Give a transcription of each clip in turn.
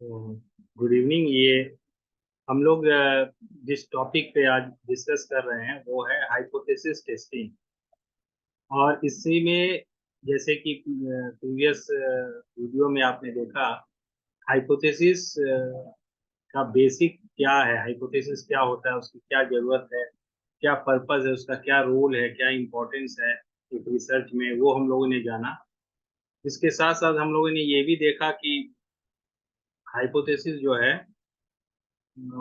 Good evening. ये हम लोग जिस टॉपिक पे आज डिस्कस कर रहे हैं वो है हाइपोथेसिस टेस्टिंग। और इसी में जैसे कि प्रीवियस वीडियो में आपने देखा, हाइपोथेसिस का बेसिक क्या है, हाइपोथेसिस क्या होता है, उसकी क्या जरूरत है, क्या पर्पस है, उसका क्या रोल है, क्या इम्पोर्टेंस है एक रिसर्च में, वो हम लोगों ने जाना। इसके साथ साथ हम लोगों ने ये भी देखा कि हाइपोथेसिस जो है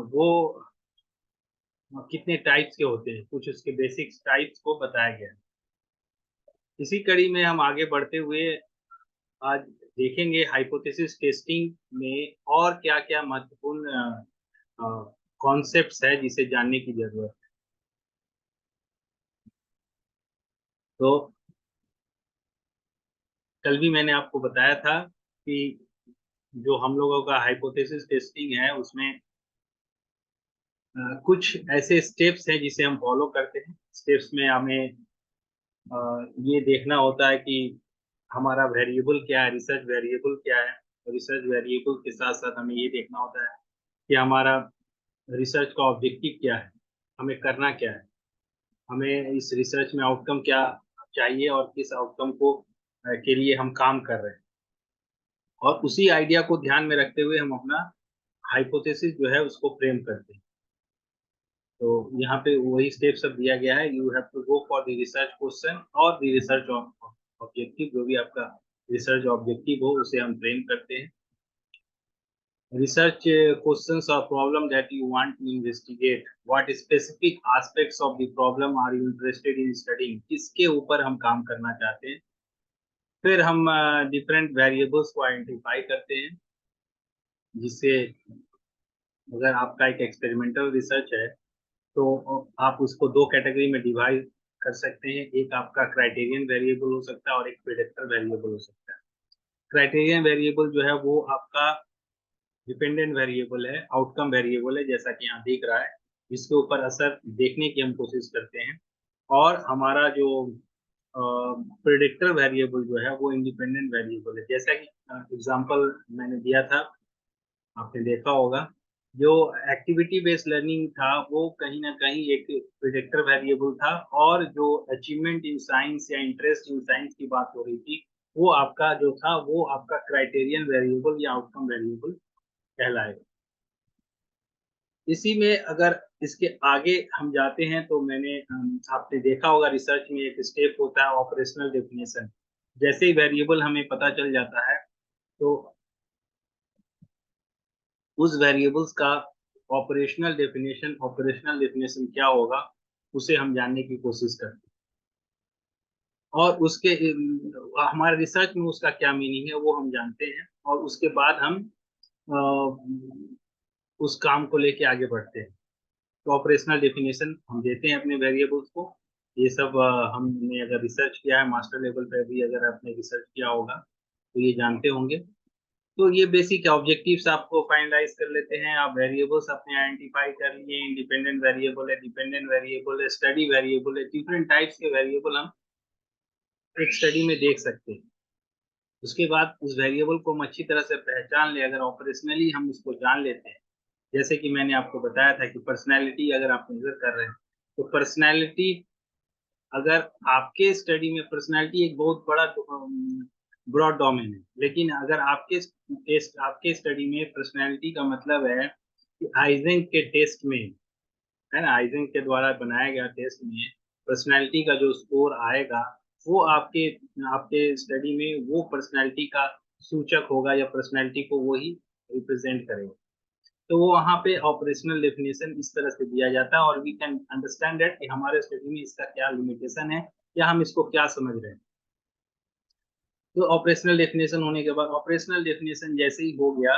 वो कितने टाइप्स के होते हैं, कुछ उसके बेसिक टाइप्स को बताया गया है। इसी कड़ी में हम आगे बढ़ते हुए आज देखेंगे हाइपोथेसिस टेस्टिंग में और क्या क्या महत्वपूर्ण कॉन्सेप्ट्स है जिसे जानने की जरूरत है। तो कल भी मैंने आपको बताया था कि जो हम लोगों का हाइपोथेसिस टेस्टिंग है उसमें कुछ ऐसे स्टेप्स हैं जिसे हम फॉलो करते हैं। स्टेप्स में हमें अ, ये देखना होता है कि हमारा वेरिएबल क्या है, रिसर्च वेरिएबल क्या है। रिसर्च वेरिएबल के साथ साथ हमें ये देखना होता है कि हमारा रिसर्च का ऑब्जेक्टिव क्या है, हमें करना क्या है, हमें इस रिसर्च में आउटकम क्या चाहिए और किस आउटकम को के लिए हम काम कर रहे हैं। और उसी आइडिया को ध्यान में रखते हुए हम अपना हाइपोथेसिस जो है उसको फ्रेम करते हैं। तो यहाँ पे वही स्टेप सब दिया गया है। You have to go for the research question और द रिसर्च ऑब्जेक्टिव, जो भी आपका रिसर्च ऑब्जेक्टिव हो उसे हम फ्रेम करते हैं। Research questions or problem that you want to investigate. What specific aspects of the problem are you interested in studying? किसके ऊपर हम काम करना चाहते हैं। फिर हम डिफरेंट वेरिएबल्स को आइडेंटिफाई करते हैं, जिससे अगर आपका एक एक्सपेरिमेंटल रिसर्च है तो आप उसको दो कैटेगरी में डिवाइड कर सकते हैं। एक आपका क्राइटेरियन वेरिएबल हो सकता है और एक प्रेडिक्टर वेरिएबल हो सकता है। क्राइटेरियन वेरिएबल जो है वो आपका डिपेंडेंट वेरिएबल है, आउटकम वेरिएबल है, जैसा कि यहाँ दिख रहा है, जिसके ऊपर असर देखने की हम कोशिश करते हैं। और हमारा जो प्रेडिक्टर वेरिएबल जो है वो इंडिपेंडेंट वेरिएबल है। जैसा कि एग्जांपल मैंने दिया था, आपने देखा होगा, जो एक्टिविटी बेस्ड लर्निंग था वो कहीं ना कहीं एक प्रेडिक्टर वेरिएबल था, और जो अचीवमेंट इन साइंस या इंटरेस्ट इन साइंस की बात हो रही थी वो आपका जो था वो आपका क्राइटेरियन वेरिएबल या आउटकम वेरिएबल कहलाएगा। इसी में अगर इसके आगे हम जाते हैं तो आपने देखा होगा रिसर्च में एक स्टेप होता है ऑपरेशनल डेफिनेशन। जैसे ही वेरिएबल हमें पता चल जाता है तो उस वेरिएबल्स का ऑपरेशनल डेफिनेशन क्या होगा उसे हम जानने की कोशिश करते हैं। और उसके हमारे रिसर्च में उसका क्या मीनिंग है वो हम जानते हैं, और उसके बाद हम उस काम को लेके आगे बढ़ते हैं। तो ऑपरेशनल डेफिनेशन हम देते हैं अपने वेरिएबल्स को। ये सब हमने अगर रिसर्च किया है, मास्टर लेवल पे भी अगर आपने रिसर्च किया होगा तो ये जानते होंगे। तो ये बेसिक ऑब्जेक्टिव्स आपको फाइनलाइज कर लेते हैं। आप वेरिएबल्स अपने आइडेंटिफाई कर लिए, इंडिपेंडेंट वेरिएबल है, डिपेंडेंट वेरिएबल है, स्टडी वेरिएबल है। डिफरेंट टाइप्स के वेरिएबल हम एक स्टडी में देख सकते हैं। उसके बाद उस वेरिएबल को हम अच्छी तरह से पहचान ले, अगर ऑपरेशनली हम उसको जान लेते हैं। जैसे कि मैंने आपको बताया था कि पर्सनैलिटी अगर आप मेजर कर रहे हैं तो पर्सनैलिटी, अगर आपके स्टडी में पर्सनैलिटी एक बहुत बड़ा ब्रॉड डोमेन है, लेकिन अगर आपके स्टडी में पर्सनैलिटी का मतलब है कि आइजेंक के टेस्ट में, है ना, आइजेंक के द्वारा बनाया गया टेस्ट में पर्सनैलिटी का जो स्कोर आएगा वो आपके आपके स्टडी में वो पर्सनैलिटी का सूचक होगा, या पर्सनैलिटी को वो ही रिप्रेजेंट करेगा। तो वो वहाँ पे ऑपरेशनल डेफिनेशन इस तरह से दिया जाता है, और वी कैन अंडरस्टैंड दैट कि हमारे स्टडी में इसका क्या लिमिटेशन है या हम इसको क्या समझ रहे हैं। तो ऑपरेशनल डेफिनेशन होने के बाद, ऑपरेशनल डेफिनेशन जैसे ही हो गया,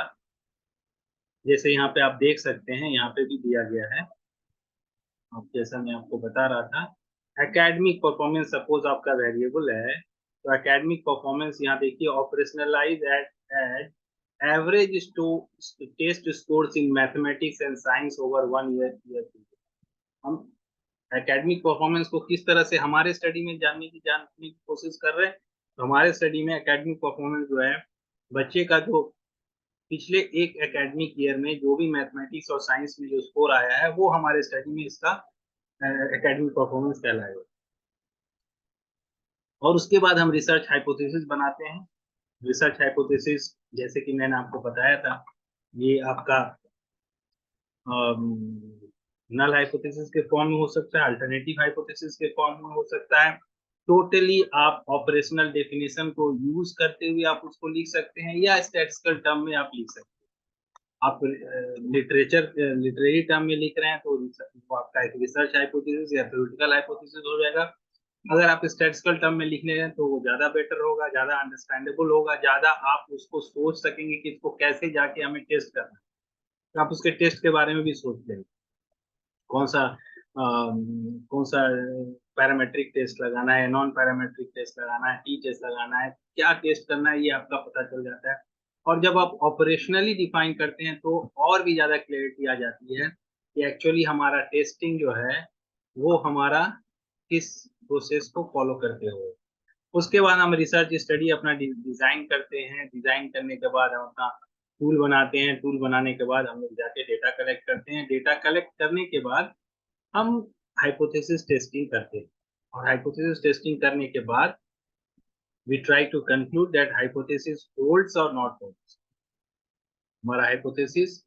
जैसे यहाँ पे आप देख सकते हैं, यहाँ पे भी दिया गया है। अब जैसा मैं आपको बता रहा था, एकेडमिक परफॉर्मेंस सपोज आपका वेरिएबल है, तो एकेडमिक परफॉर्मेंस यहाँ देखिए operationalise at average test scores in mathematics and science over 1 year. हम एकेडमिक परफॉर्मेंस को किस तरह से हमारे स्टडी में जानने की कोशिश कर रहे हैं। तो हमारे स्टडी में एकेडमिक परफॉर्मेंस जो है, बच्चे का जो पिछले एक एकेडमिक ईयर में जो भी मैथमेटिक्स और साइंस में जो स्कोर आया है वो हमारे स्टडी में इसका एकेडमिक परफॉर्मेंस कहलाएगा। और उसके बाद हम रिसर्च हाइपोथेसिस बनाते हैं। रिसर्च हाइपोथेसिस जैसे कि मैंने आपको बताया था, ये आपका नल हाइपोथेसिस के फॉर्म में हो सकता है, अल्टरनेटिव हाइपोथेसिस के फॉर्म में हो सकता है। टोटली आप ऑपरेशनल डेफिनेशन को यूज करते हुए आप उसको लिख सकते हैं, या स्टैटिस्टिकल टर्म में आप लिख सकते हैं। आप लिटरेरी टर्म में लिख रहे हैं तो वो आपका एक रिसर्च हाइपोथेसिस या थ्योरेटिकल हाइपोथेसिस हो जाएगा। अगर आप स्टैटिस्टिकल टर्म में लिख रहे हैं तो वो ज्यादा बेटर होगा, ज्यादा अंडरस्टैंडेबल होगा, ज्यादा आप उसको सोच सकेंगे कि इसको कैसे जाके हमें टेस्ट करना है। तो आप उसके टेस्ट के बारे में भी सोच लेंगे, कौन सा कौन सा पैरामेट्रिक टेस्ट लगाना है, नॉन पैरामेट्रिक टेस्ट लगाना है, टी टेस्ट लगाना है, क्या टेस्ट करना है, ये आपका पता चल जाता है। और जब आप ऑपरेशनली डिफाइन करते हैं तो और भी ज्यादा क्लैरिटी आ जाती है कि एक्चुअली हमारा टेस्टिंग जो है वो हमारा किस प्रोसेस को फॉलो करते हुए। उसके बाद हम रिसर्च स्टडी अपना डिजाइन करते हैं। डिजाइन करने के बाद हम अपना टूल बनाते हैं। टूल बनाने के बाद हम लोग जाके डेटा कलेक्ट करते हैं। डेटा कलेक्ट करने के बाद हम हाइपोथेसिस टेस्टिंग करते हैं। और हाइपोथेसिस टेस्टिंग करने के बाद we try to conclude that hypothesis holds और नॉट होल्ड्स। हमारा हाइपोथेसिस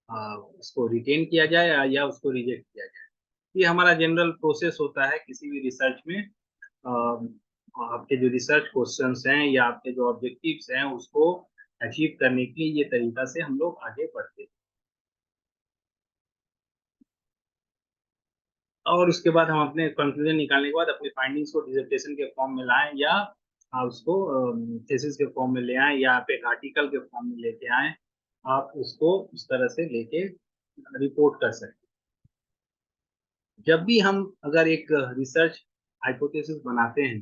उसको रिटेन किया जाए या उसको रिजेक्ट किया जाए। ये हमारा जनरल प्रोसेस होता है किसी भी रिसर्च में। आपके जो रिसर्च क्वेश्चंस हैं या आपके जो ऑब्जेक्टिव्स हैं उसको अचीव करने के लिए ये तरीका से हम लोग आगे बढ़ते हैं। और उसके बाद हम अपने कंक्लूजन निकालने के बाद अपने फाइंडिंग्स को डिसर्टेशन के फॉर्म में लाएं, या आप उसको थीसिस के फॉर्म में ले आएं, या आप एक आर्टिकल के फॉर्म में लेके आएं। आप उसको उस तरह से लेके रिपोर्ट कर सकते हैं। जब भी हम अगर एक रिसर्च हाइपोथेसिस बनाते हैं,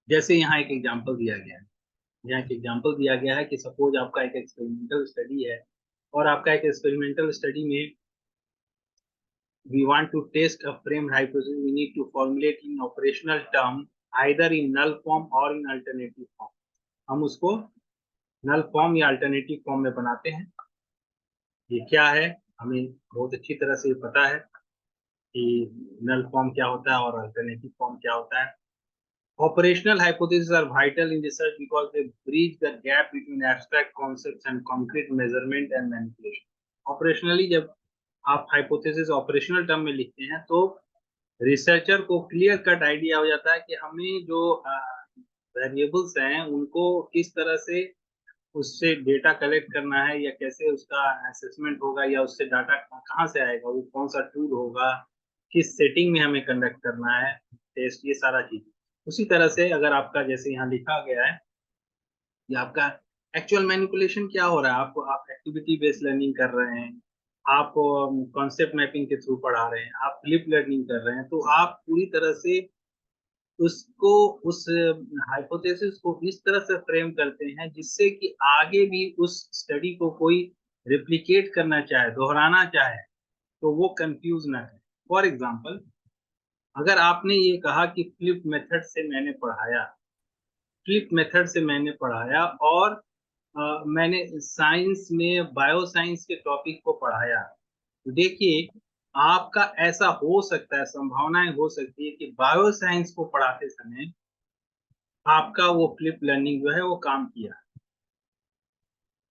जैसे यहाँ एक एग्जांपल दिया गया है। यहाँ एक एग्जांपल दिया गया है कि सपोज आपका एक एक्सपेरिमेंटल स्टडी है, और आपका एक एक्सपेरिमेंटल स्टडी में we want to test a framed hypothesis, we need to formulate in operational term either in null form or in alternative form। हम उसको null form या alternative form में बनाते हैं। ये क्या है, हमें बहुत अच्छी तरह से पता है कि null form क्या होता है और alternative form क्या होता है। Operational hypotheses are vital in research because they bridge the gap between abstract concepts and concrete measurement and manipulation। Operationally जब आप hypothesis operational term में लिखते हैं तो रिसर्चर को क्लियर कट आइडिया हो जाता है कि हमें जो वेरिएबल्स हैं उनको किस तरह से उससे डेटा कलेक्ट करना है, या कैसे उसका असेसमेंट होगा, या उससे डाटा कहाँ से आएगा, वो कौन सा टूल होगा, किस सेटिंग में हमें कंडक्ट करना है टेस्ट, ये सारा चीज। उसी तरह से अगर आपका जैसे यहाँ लिखा गया है कि आपका एक्चुअल मैनिपुलेशन क्या हो रहा है, आपको आप एक्टिविटी बेस्ड लर्निंग कर रहे हैं, आप कॉन्सेप्ट मैपिंग के थ्रू पढ़ा रहे हैं, आप फ्लिप लर्निंग कर रहे हैं, तो आप पूरी तरह से उसको उस हाइपोथेसिस को इस तरह से फ्रेम करते हैं जिससे कि आगे भी उस स्टडी को कोई रिप्लिकेट करना चाहे, दोहराना चाहे, तो वो कंफ्यूज ना करे। फॉर एग्जाम्पल, अगर आपने ये कहा कि फ्लिप मेथड से मैंने पढ़ाया और मैंने साइंस में बायो साइंस के टॉपिक को पढ़ाया, तो देखिए आपका ऐसा हो सकता है, संभावनाएं हो सकती है कि बायो साइंस को पढ़ाते समय आपका वो फ्लिप लर्निंग जो है वो काम किया।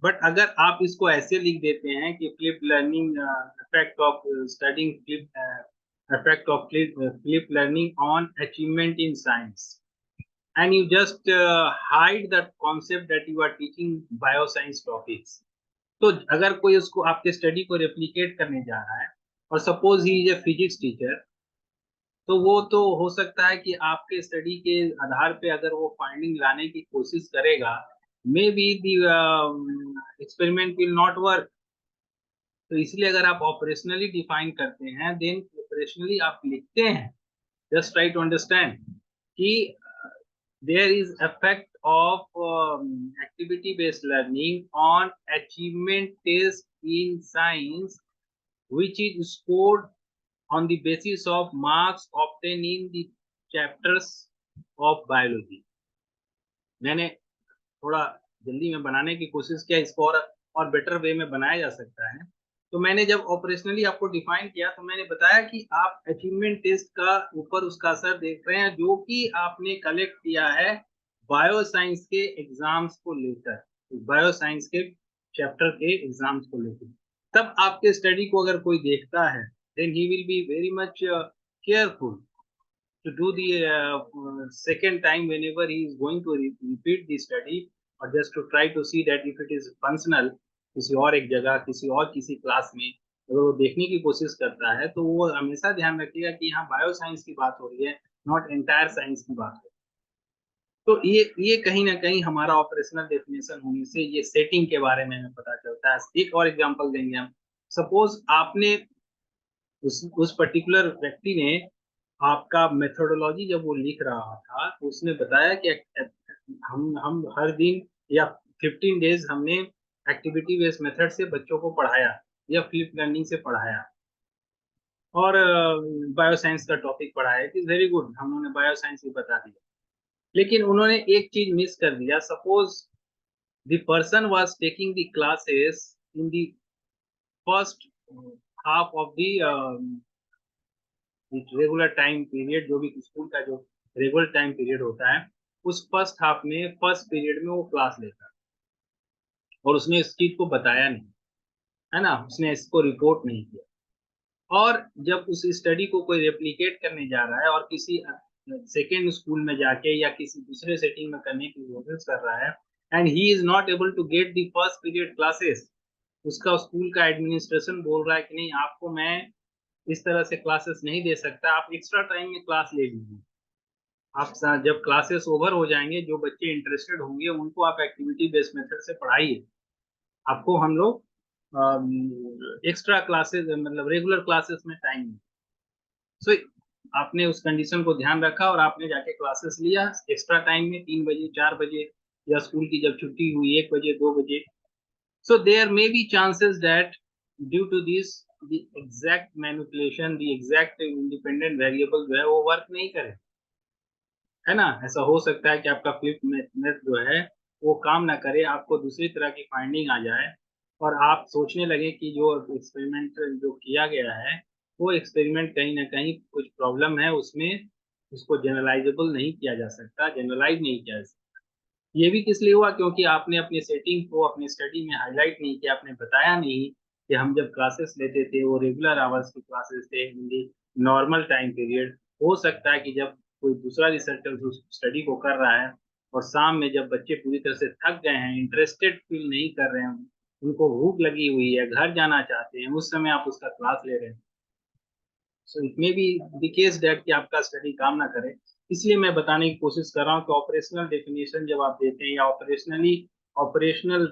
बट अगर आप इसको ऐसे लिख देते हैं कि flip learning effect of studying flip effect of flip learning on achievement in science, and you just hide the concept that you are teaching bioscience topics। तो अगर कोई उसको आपके स्टडी को रेप्लिकेट करने जा रहा है, और suppose he is a physics teacher, तो वो तो हो सकता है कि आपके स्टडी के आधार पे अगर वो फाइंडिंग लाने की कोशिश करेगा, may be the experiment will not work. तो इसलिए अगर आप ऑपरेशनली डिफाइन करते हैं, देन ऑपरेशनली आप लिखते हैं, जस्ट ट्राई टू अंडरस्टैंड कि there is effect of activity based learning on achievement test in science, which is scored on the basis of marks obtained in the chapters of biology। मैंने थोड़ा जल्दी में बनाने की कोशिश किया, इसको और बेटर वे में बनाया जा सकता है। तो मैंने जब ऑपरेशनली आपको डिफाइन किया तो मैंने बताया कि आप अचीवमेंट टेस्ट का ऊपर उसका असर देख रहे हैं जो कि आपने कलेक्ट किया है बायो साइंस के एग्जाम्स को लेकर, बायो साइंस के चैप्टर के एग्जाम्स को लेकर। तब आपके स्टडी को अगर कोई देखता है then he will be very much careful to do the second time whenever he is going to repeat the study, or just to try to see that if it is functional किसी और एक जगह किसी और किसी class में अगर वो देखने की कोशिश करता है तो वो हमेशा ध्यान रखिएगा कि यहाँ बायो साइंस की बात हो रही है, नॉट एंटायर साइंस की बात हो रही है। तो ये कहीं ना कहीं हमारा ऑपरेशनल डेफिनेशन होने से ये सेटिंग के बारे में हमें पता चलता है। एक और एग्जांपल देंगे हम। सपोज आपने उस पर्टिकुलर व्यक्ति ने आपका मेथोडोलॉजी जब वो लिख रहा था तो उसने बताया कि हम हर दिन या 15 डेज हमने एक्टिविटी बेस्ड मेथड से बच्चों को पढ़ाया या फ्लिप लर्निंग से पढ़ाया और बायो साइंस का टॉपिक पढ़ाया। इट इज वेरी गुड, हम उन्होंने बायो साइंस भी बता दिया। लेकिन उन्होंने एक चीज मिस कर दिया। Suppose the person was taking the classes in the first half of the regular time period, जो भी स्कूल का जो रेगुलर टाइम पीरियड होता है उस फर्स्ट हाफ में फर्स्ट पीरियड में वो क्लास लेता है और उसने इस चीज को बताया नहीं, है ना, उसने इसको रिपोर्ट नहीं किया। और जब उस स्टडी को कोई रेप्लिकेट करने जा रहा है और किसी सेकेंड स्कूल में जाके या किसी दूसरे सेटिंग में करने की कोशिश कर रहा है and he is not able to get the first period classes, उसका स्कूल का एडमिनिस्ट्रेशन बोल रहा है कि नहीं आपको मैं इस तरह से क्लासेस नहीं दे सकता, आप एक्स्ट्रा टाइम में क्लास ले लीजिए। आप जब क्लासेस ओवर हो जाएंगे जो बच्चे इंटरेस्टेड होंगे उनको आप एक्टिविटी बेस्ड मेथड से पढ़ाइए, आपको हम लोग एक्स्ट्रा क्लासेस मतलब रेगुलर क्लासेस में टाइम। सो आपने उस कंडीशन को ध्यान रखा और आपने जाके क्लासेस लिया एक्स्ट्रा टाइम में 3 बजे 4 बजे या स्कूल की जब छुट्टी हुई 1 बजे 2 बजे। So there may be chances that due to this the exact manipulation the exact independent variable जो है वो वर्क नहीं करे, है ना। ऐसा हो सकता है कि आपका फ्लिप मेथ जो है वो काम ना करे, आपको दूसरी तरह की फाइंडिंग आ जाए और आप सोचने लगे कि जो एक्सपेरिमेंट जो किया गया है वो एक्सपेरिमेंट कहीं ना कहीं कुछ प्रॉब्लम है उसमें, उसको जनरलाइजेबल नहीं किया जा सकता, जनरलाइज नहीं किया जा सकता। ये भी किस लिए हुआ, क्योंकि आपने अपनी सेटिंग को अपनी स्टडी में हाईलाइट नहीं किया, आपने बताया नहीं कि हम जब क्लासेस लेते थे वो रेगुलर आवर्स की क्लासेस थे हिंदी नॉर्मल टाइम पीरियड। हो सकता है कि जब कोई दूसरा रिसर्चर उस स्टडी को कर रहा है और शाम में जब बच्चे पूरी तरह से थक गए हैं, इंटरेस्टेड फील नहीं कर रहे हैं, उनको भूख लगी हुई है, घर जाना चाहते हैं, उस समय आप उसका क्लास ले रहे हैं। So it may be the case that कि आपका स्टडी काम ना करे। इसलिए मैं बताने की कोशिश कर रहा हूँ कि ऑपरेशनल डेफिनेशन जब आप देते हैं या ऑपरेशनल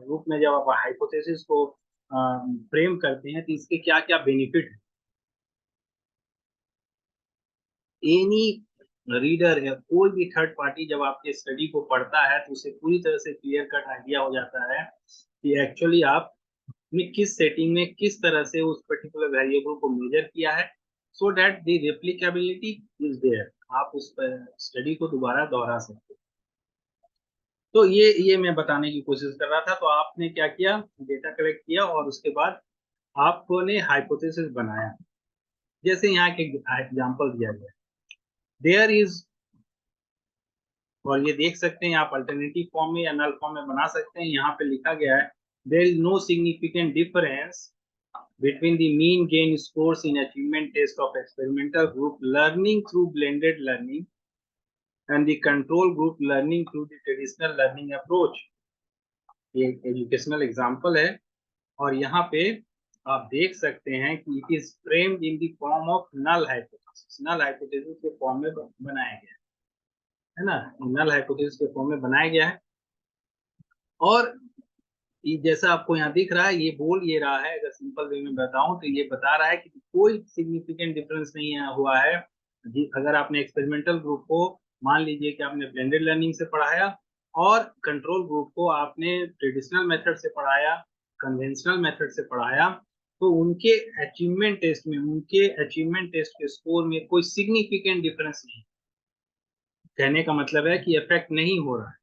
रूप में जब आप हाइपोथेसिस को फ्रेम करते हैं तो इसके क्या क्या बेनिफिट है। एनी रीडर या कोई भी थर्ड पार्टी जब आपके स्टडी को पढ़ता है तो उसे पूरी तरह से क्लियर कट आइडिया हो जाता है कि एक्चुअली आपने किस सेटिंग में किस तरह से उस पर्टिकुलर वेरिएबल को मेजर किया है, so that the replicability is there, आप उस स्टडी को दोबारा दोहरा सकते हैं। तो ये मैं बताने की कोशिश कर रहा था। तो आपने क्या किया, डेटा कलेक्ट किया और उसके बाद आपने हाइपोथेसिस बनाया। जैसे यहाँ एक एग्जांपल दिया गया, देयर इज, और ये देख सकते हैं आप अल्टरनेटिव फॉर्म में या नल फॉर्म में बना सकते हैं। यहाँ पे लिखा गया है there is no significant difference between the mean gain scores in achievement test of experimental group learning through blended learning and the control group learning through the traditional learning approach। ये एजुकेशनल एग्जांपल है और यहाँ पे आप देख सकते हैं कि it is framed in the form of null hypothesis, null hypothesis के फॉर्म में बनाया गया है ना, नल हाइपोथेसिस के फॉर्म में बनाया गया है। और ये जैसा आपको यहाँ दिख रहा है ये बोल ये रहा है, अगर सिंपल वे में बताऊं तो ये बता रहा है कि कोई सिग्निफिकेंट डिफरेंस नहीं हुआ है अगर आपने एक्सपेरिमेंटल ग्रुप को मान लीजिए कि आपने ब्लेंडेड लर्निंग से पढ़ाया और कंट्रोल ग्रुप को आपने ट्रेडिशनल मेथड से पढ़ाया, कन्वेंशनल मेथड से पढ़ाया, तो उनके अचीवमेंट टेस्ट में उनके अचीवमेंट टेस्ट के स्कोर में कोई सिग्निफिकेंट डिफरेंस नहीं। कहने का मतलब है कि इफेक्ट नहीं हो रहा है।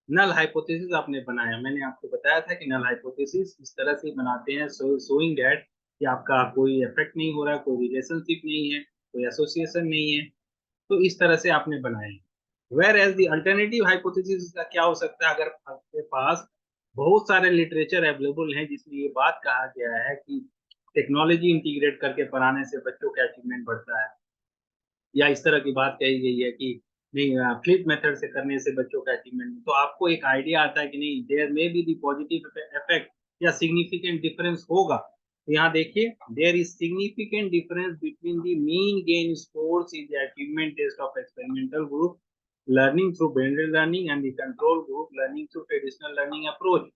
नल हाइपोथेसिस आपने बनाया, मैंने आपको बताया था कि नल हाइपोथेसिस इस तरह से बनाते हैं, शोइंग दैट कि आपका कोई इफेक्ट नहीं हो रहा है, कोई रिलेशनशिप नहीं है, कोई एसोसिएशन नहीं है। तो इस तरह से आपने बनाए। Whereas the alternative hypothesis का क्या हो सकता है, अगर आपके पास बहुत सारे लिटरेचर अवेलेबल हैं जिसमें ये बात कहा गया है कि टेक्नोलॉजी इंटीग्रेट करके पढ़ाने से बच्चों का अचीवमेंट बढ़ता है, या इस तरह की बात कही गई है कि नहीं फ्लिप मेथड से करने से बच्चों का अचीवमेंट, तो आपको एक आइडिया आता है कि नहीं there may be the positive effect या सिग्निफिकेंट डिफरेंस होगा। तो यहाँ देखिए, there is significant difference between the mean gain scores in the achievement test of experimental group learning through blended learning and the control group learning through traditional learning approach.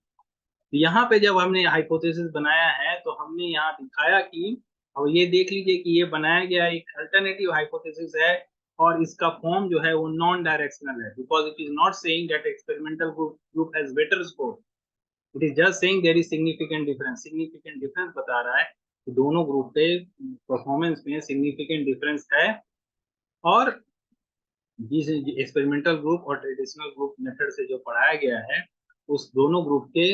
यहाँ पे जब हमने hypothesis बनाया है तो हमने यहाँ दिखाया कि, और ये देख लीजिए कि ये बनाया गया एक अल्टरनेटिव हाइपोथेसिस है, और इसका फॉर्म जो है वो नॉन डायरेक्शनल है, because it is not saying that experimental group has better score, it is just saying there is significant difference. Significant difference बता रहा है कि दोनों ग्रुप के परफॉर्मेंस में सिग्निफिकेंट डिफरेंस है, और जिस एक्सपेरिमेंटल ग्रुप और ट्रेडिशनल ग्रुप मेथड से जो पढ़ाया गया है उस दोनों ग्रुप के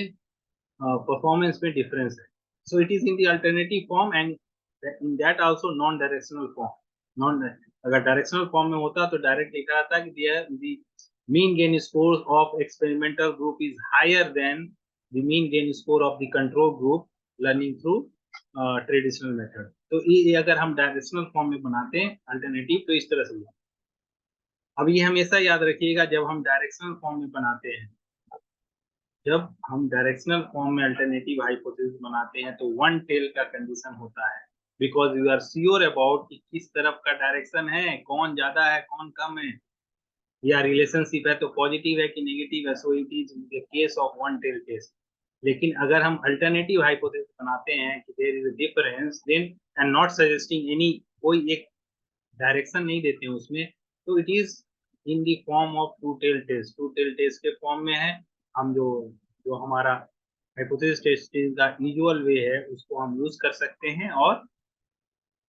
परफॉर्मेंस में डिफरेंस है। So it is in the alternative form and in that also known directional form. Non, अगर डायरेक्शनल फॉर्म में होता तो डायरेक्ट लिखा था कि the mean gain score of experimental group is higher than the mean gain score of the control group learning through traditional method। तो ये अगर हम डायरेक्शनल फॉर्म में बनाते हैं अल्टरनेटिव तो इस तरह से। अब ये हमेशा याद रखिएगा, जब हम डायरेक्शनल फॉर्म में बनाते हैं, जब हम डायरेक्शनल फॉर्म में अल्टरनेटिव हाइपोथेसिस बनाते हैं तो वन टेल का कंडीशन होता है, because you are sure about कि किस तरफ का डायरेक्शन है, कौन ज्यादा है कौन कम है, या रिलेशनशिप है तो पॉजिटिव है कि नेगेटिव है। So it is the case of one tail case. लेकिन अगर हम अल्टरनेटिव हाइपोथेसिस बनाते हैं कि there is a difference then and not suggesting any, कोई एक डायरेक्शन नहीं देते हैं उसमें, तो it is in the form of two tail test. Two tail test के फॉर्म में है। हम जो जो हमारा हाइपोथेसिस टेस्टिंग का यूजुअल वे है उसको हम यूज कर सकते हैं, और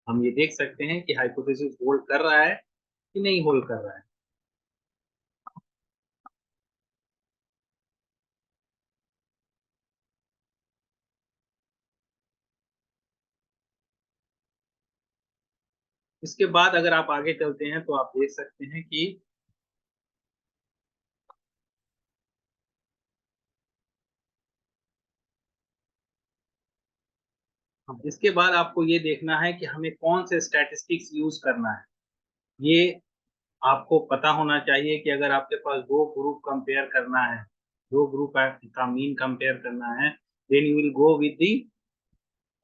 हम ये देख सकते हैं कि हाइपोथेसिस होल्ड कर रहा है कि नहीं होल्ड कर रहा है। इसके बाद अगर आप आगे चलते हैं तो आप देख सकते हैं कि अब इसके बाद आपको ये देखना है कि हमें कौन से स्टैटिस्टिक्स यूज करना है। ये आपको पता होना चाहिए कि अगर आपके पास दो ग्रुप कंपेयर करना है, दो ग्रुप का मीन कंपेयर करना है, then you will go with the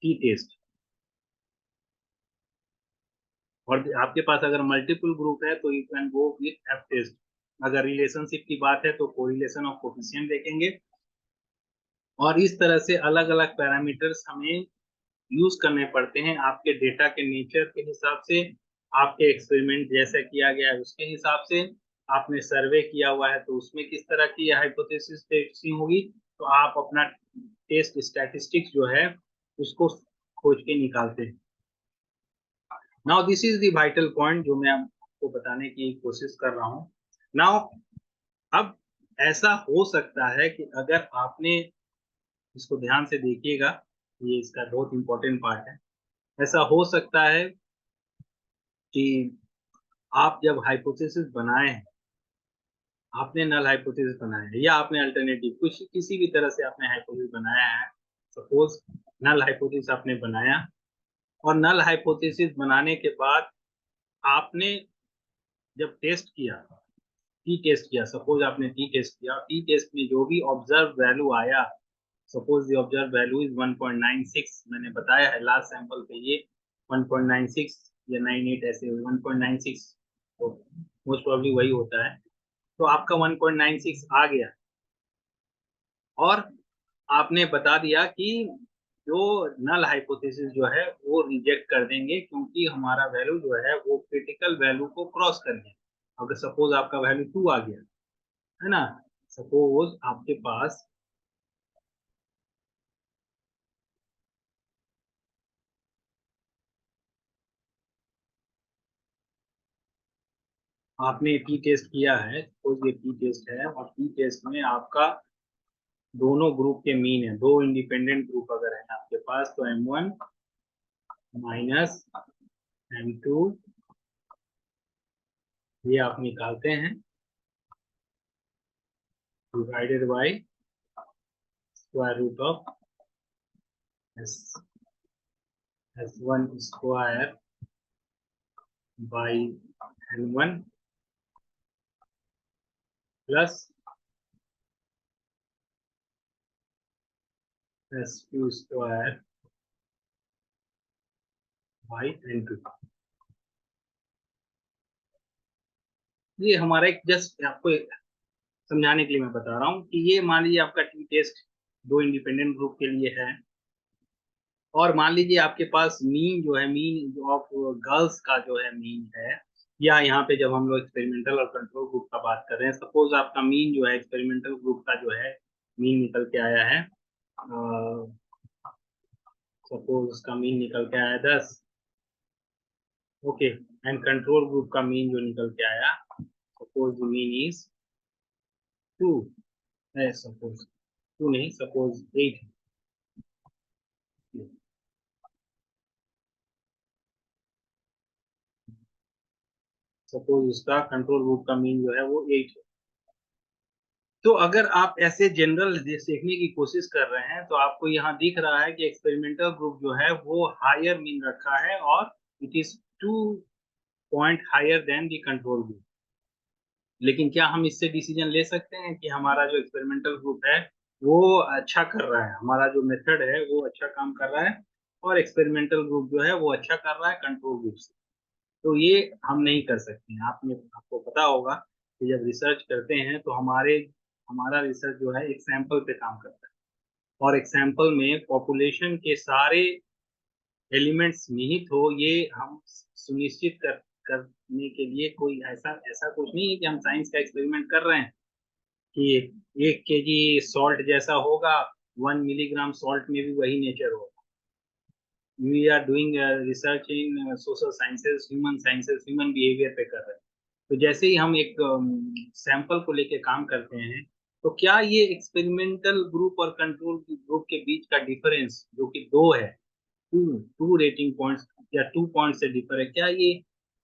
T test. और आपके पास अगर मल्टीपल ग्रुप है तो you can go with F test. अगर रिलेशनशिप की बात है तो कोरिलेशन ऑफ कोफिशिएंट देखेंगे, और इस तरह से अलग अलग पैरामीटर्स हमें यूज करने पड़ते हैं आपके डेटा के नेचर के हिसाब से, आपके एक्सपेरिमेंट जैसा किया गया है उसके हिसाब से, आपने सर्वे किया हुआ है तो उसमें किस तरह की हाइपोथेसिस टेस्टिंग होगी, तो आप अपना टेस्ट स्टैटिस्टिक्स जो है उसको खोज के निकालते हैं। Now this is the vital point जो मैं आपको बताने की कोशिश कर रहा हूँ। नाउ अब ऐसा हो सकता है कि अगर आपने, इसको ध्यान से देखिएगा, ये इसका बहुत इंपॉर्टेंट पार्ट है। ऐसा हो सकता है कि आप जब हाइपोथेसिस बनाए हैं, आपने नल हाइपोथेसिस बनाया है या आपने अल्टरनेटिव कुछ किसी भी तरह से आपने हाइपोथेसिस बनाया है, सपोज नल हाइपोथेसिस आपने बनाया, और नल हाइपोथेसिस बनाने के बाद आपने जब टेस्ट किया, टी टेस्ट किया, सपोज आपने टी टेस्ट किया, टी टेस्ट में जो भी ऑब्जर्व वैल्यू आया, suppose the observe value is 1.96, मैंने बताया है लास्ट सैंपल पे ये 1.96 या 98 ऐसे 1.96, तो मोस्ट प्रॉब्ली वही होता है। तो आपका 1.96 आ गया, और आपने बता दिया कि जो नल हाइपोथेसिस जो है वो रिजेक्ट कर देंगे क्योंकि हमारा वैल्यू जो है वो क्रिटिकल वैल्यू को क्रॉस कर गया। अगर सपोज आपका वैल्यू 2 आ गया है ना, सपोज आपके पास, आपने टी टेस्ट किया है, तो ये टी टेस्ट है, और टी टेस्ट में आपका दोनों ग्रुप के मीन है, दो इंडिपेंडेंट ग्रुप अगर है आपके पास, तो M1 माइनस M2 ये आप निकालते हैं, divided by square root of S S1 square by N1 plus S2 square by N2। ये हमारा एक जस्ट आपको समझाने के लिए मैं बता रहा हूँ कि ये मान लीजिए आपका टी टेस्ट दो इंडिपेंडेंट ग्रुप के लिए है, और मान लीजिए आपके पास मीन जो है, मीन ऑफ गर्ल्स का जो है मीन है, या यहाँ पे जब हम लोग एक्सपेरिमेंटल और कंट्रोल ग्रुप का बात कर रहे हैं, सपोज आपका मीन जो है एक्सपेरिमेंटल ग्रुप का जो है मीन निकल के आया है, सपोज उसका मीन निकल के आया 10, ओके, एंड कंट्रोल ग्रुप का मीन जो निकल के आया, सपोज मीन इज 2, सपोज 2 नहीं, सपोज 8, सपोज उसका कंट्रोल ग्रुप का मीन जो है वो 8 है। तो अगर आप ऐसे जनरल सीखने की कोशिश कर रहे हैं, तो आपको यहाँ दिख रहा है कि एक्सपेरिमेंटल ग्रुप जो है वो हायर मीन रखा है, और it is 2 point higher than the control group. लेकिन क्या हम इससे डिसीजन ले सकते हैं कि हमारा जो एक्सपेरिमेंटल ग्रुप है वो अच्छा कर रहा है, हमारा जो मेथड है वो अच्छा काम कर रहा है, और एक्सपेरिमेंटल ग्रुप जो है वो अच्छा कर रहा है कंट्रोल ग्रुप से? तो ये हम नहीं कर सकते हैं। आपको पता होगा कि जब रिसर्च करते हैं तो हमारा रिसर्च जो है एक सैंपल पे काम करता है, और एक सैंपल में पॉपुलेशन के सारे एलिमेंट्स निहित हो, ये हम सुनिश्चित करने के लिए कोई ऐसा ऐसा कुछ नहीं है कि हम साइंस का एक्सपेरिमेंट कर रहे हैं कि 1 kg सॉल्ट जैसा होगा, 1 मिलीग्राम सॉल्ट में भी वही नेचर होगा। We are doing research in social sciences, human sciences, human behaviour पे कर रहे हैं। तो जैसे ही हम एक सैंपल को लेके काम करते हैं, तो क्या ये एक्सपेरिमेंटल ग्रुप और कंट्रोल ग्रुप के बीच का डिफरेंस जो कि दो है, टू टू रेटिंग पॉइंट्स या 2 पॉइंट से डिफर है, क्या ये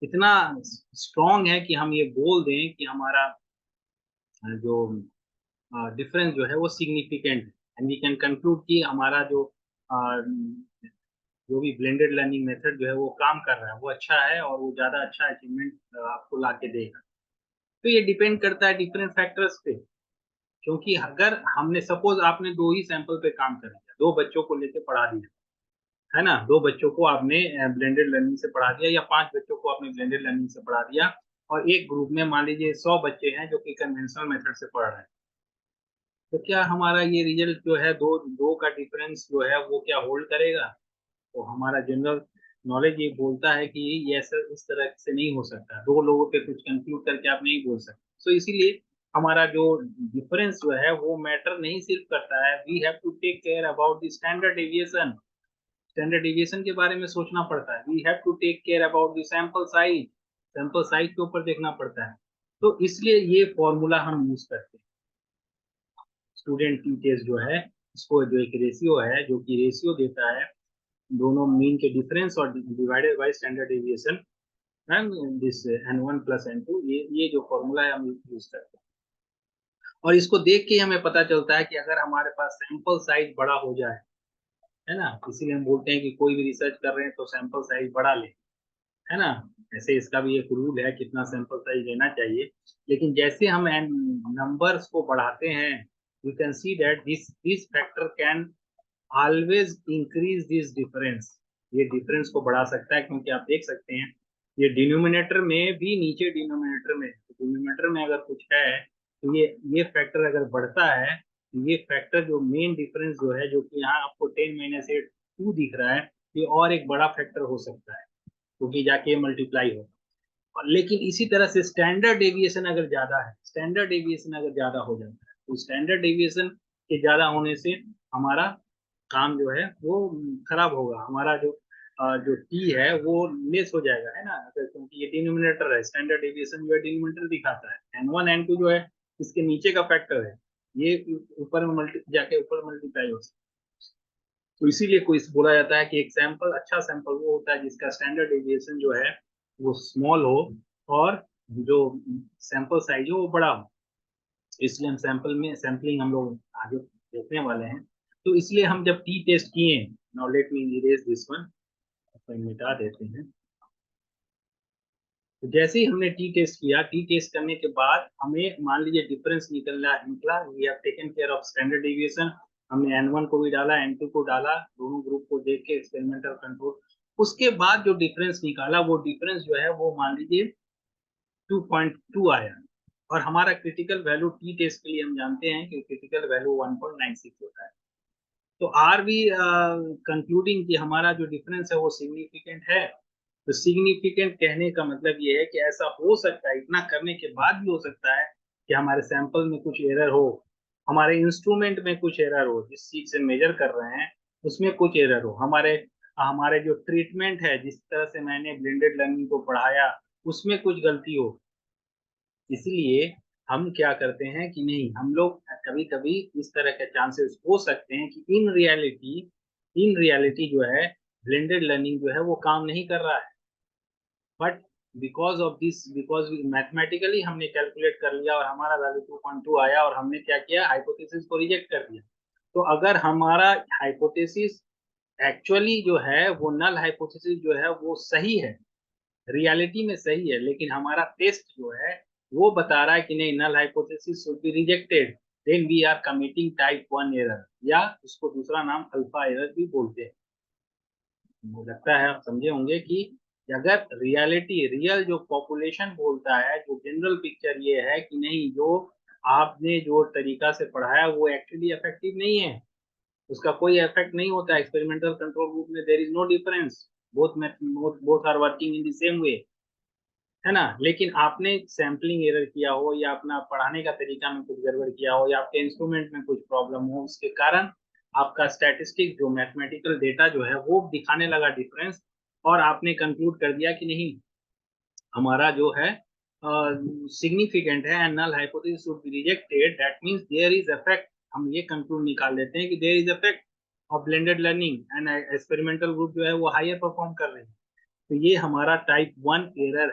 इतना स्ट्रॉन्ग है कि हम ये बोल दें कि हमारा जो डिफरेंस जो है वो सिग्निफिकेंट है, एंड वी कैन कंक्लूड कि हमारा जो भी ब्लेंडेड लर्निंग मेथड जो है वो काम कर रहा है, वो अच्छा है, और वो ज़्यादा अच्छा अचीवमेंट आपको ला के देगा? तो ये डिपेंड करता है डिफरेंट फैक्टर्स पे। क्योंकि अगर हमने सपोज आपने दो ही सैंपल पे काम कर लिया, दो बच्चों को लेके पढ़ा दिया, है ना, दो बच्चों को आपने ब्लेंडेड लर्निंग से पढ़ा दिया, या 5 बच्चों को आपने ब्लेंडेड लर्निंग से पढ़ा दिया, और एक ग्रुप में मान लीजिए 100 बच्चे हैं जो कि कन्वेंशनल मेथड से पढ़ रहे हैं, तो क्या हमारा ये रिजल्ट जो है दो दो का डिफरेंस जो है वो क्या होल्ड करेगा? तो हमारा जनरल नॉलेज ये बोलता है कि ये ऐसा इस तरह से नहीं हो सकता, दो लोगों पे कुछ कंक्लूड करके आप नहीं बोल सकते। सो इसीलिए हमारा जो डिफरेंस जो है वो मैटर नहीं सिर्फ करता है, we have to take care about the standard deviation. Standard deviation के बारे में सोचना पड़ता है, we have to take care about the sample size, sample size के ऊपर देखना पड़ता है। तो इसलिए ये फॉर्मूला हम यूज करते हैं, स्टूडेंट टी टेस्ट जो है, इसको जो एक रेशियो है जो कि रेशियो देता है दोनों मीन के डिफरेंस और divided by standard deviation, and this N1 plus N2, ये जो फॉर्मूला है हम यूज करते हैं। और इसको देख के हमें पता चलता है कि अगर हमारे पास सैंपल साइज बड़ा हो जाए, है ना, इसीलिए हम बोलते हैं कि कोई भी रिसर्च कर रहे हैं तो सैंपल साइज बड़ा ले, है ना। ऐसे इसका भी एक रूल है कितना सैंपल साइज लेना चाहिए। लेकिन जैसे हम नंबर्स को बढ़ाते हैं, you can see that this factor can always increase this difference. ये डिफरेंस को बढ़ा सकता है, क्योंकि आप देख सकते हैं ये डिनोमिनेटर में भी, नीचे डिनोमिनेटर में अगर कुछ है, तो ये फैक्टर अगर बढ़ता है, तो ये फैक्टर जो मेन डिफरेंस जो है, जो कि यहाँ आपको 10 - 8 2 दिख रहा है, ये और एक बड़ा फैक्टर हो सकता है, क्योंकि जाके मल्टीप्लाई हो। लेकिन इसी तरह से स्टैंडर्ड डेविएशन अगर ज्यादा है, स्टैंडर्ड डेविएशन अगर ज्यादा हो जाता है, तो स्टैंडर्ड डेविएशन के ज्यादा होने से हमारा काम जो है वो खराब होगा, हमारा जो जो टी है वो लेस हो जाएगा, है ना, क्योंकि ये डिनोमिनेटर है, स्टैंडर्ड डेविएशन जो है डिनोमिनेटर दिखाता है, n1 n2 जो है इसके नीचे का फैक्टर है, ये ऊपर में जाके ऊपर मल्टीप्लाई हो सकता है। तो इसीलिए कोई बोला जाता है कि एक सैंपल, अच्छा सैंपल वो होता है जिसका स्टैंडर्ड डेविएशन जो है वो स्मॉल हो और जो सैंपल साइज हो वो बड़ा हो। इसलिए हम सैंपल में सैंपलिंग हम लोग आगे देखने वाले हैं। तो इसलिए हम जब टी टेस्ट किए, now let me erase this one, मिटा देते हैं। तो जैसे ही हमने टी टेस्ट किया, टी टेस्ट करने के बाद हमें मान लीजिए डिफरेंस निकला, we have taken care of standard deviation, हमने n1 को भी डाला, n2 को डाला, दोनों ग्रुप को देख के एक्सपेरिमेंटल कंट्रोल, उसके बाद जो डिफरेंस निकाला वो डिफरेंस जो है वो मान लीजिए 2.2 आया, और हमारा क्रिटिकल वैल्यू टी टेस्ट के लिए हम जानते हैं कि क्रिटिकल वैल्यू 1.96 होता है। तो आर वी कंक्लूडिंग कि हमारा जो डिफरेंस है वो सिग्निफिकेंट है। तो सिग्निफिकेंट कहने का मतलब ये है कि ऐसा हो सकता है, इतना करने के बाद भी हो सकता है कि हमारे सैंपल में कुछ एरर हो, हमारे इंस्ट्रूमेंट में कुछ एरर हो, जिस चीज से मेजर कर रहे हैं उसमें कुछ एरर हो, हमारे हमारे जो ट्रीटमेंट है, जिस तरह से मैंने ब्लेंडेड लर्निंग को पढ़ाया उसमें कुछ गलती हो। इसलिए हम क्या करते हैं कि नहीं, हम लोग कभी कभी इस तरह के चांसेस हो सकते हैं कि इन रियलिटी जो है ब्लेंडेड लर्निंग जो है वो काम नहीं कर रहा है, but because of this, because mathematically हमने कैलकुलेट कर लिया और हमारा वैल्यू 2.2 आया और हमने क्या किया, हाइपोथेसिस को रिजेक्ट कर दिया। तो अगर हमारा हाइपोथेसिस एक्चुअली जो है वो नल हाइपोथेसिस जो है वो सही है, रियलिटी में सही है, लेकिन हमारा टेस्ट जो है वो बता रहा है कि नहीं, null hypothesis should be rejected, then we are committing type 1 error, या उसको दूसरा नाम अल्फा एरर भी बोलते हैं। मुझे लगता है आप समझे होंगे कि अगर रियलिटी, रियल जो पॉपुलेशन बोलता है, जो जनरल पिक्चर ये है कि नहीं, जो आपने जो तरीका से पढ़ाया वो एक्चुअली इफेक्टिव नहीं है, उसका कोई इफेक्ट नहीं होता है, एक्सपेरिमेंटल कंट्रोल ग्रुप में there is no difference, both both are working in the same way, है ना। लेकिन आपने सैम्पलिंग एरर किया हो, या अपना पढ़ाने का तरीका में कुछ गड़बड़ किया हो, या आपके इंस्ट्रूमेंट में कुछ प्रॉब्लम हो, उसके कारण आपका स्टैटिस्टिक जो मैथमेटिकल डेटा जो है वो दिखाने लगा डिफरेंस, और आपने कंक्लूड कर दिया कि नहीं, हमारा जो है सिग्निफिकेंट है and null hypothesis should be rejected, that means there is effect, हम ये कंक्लूड निकाल लेते हैं कि there is effect of blended learning and experimental group जो है वो हायर परफॉर्म कर रहे हैं। तो ये हमारा टाइप 1 एरर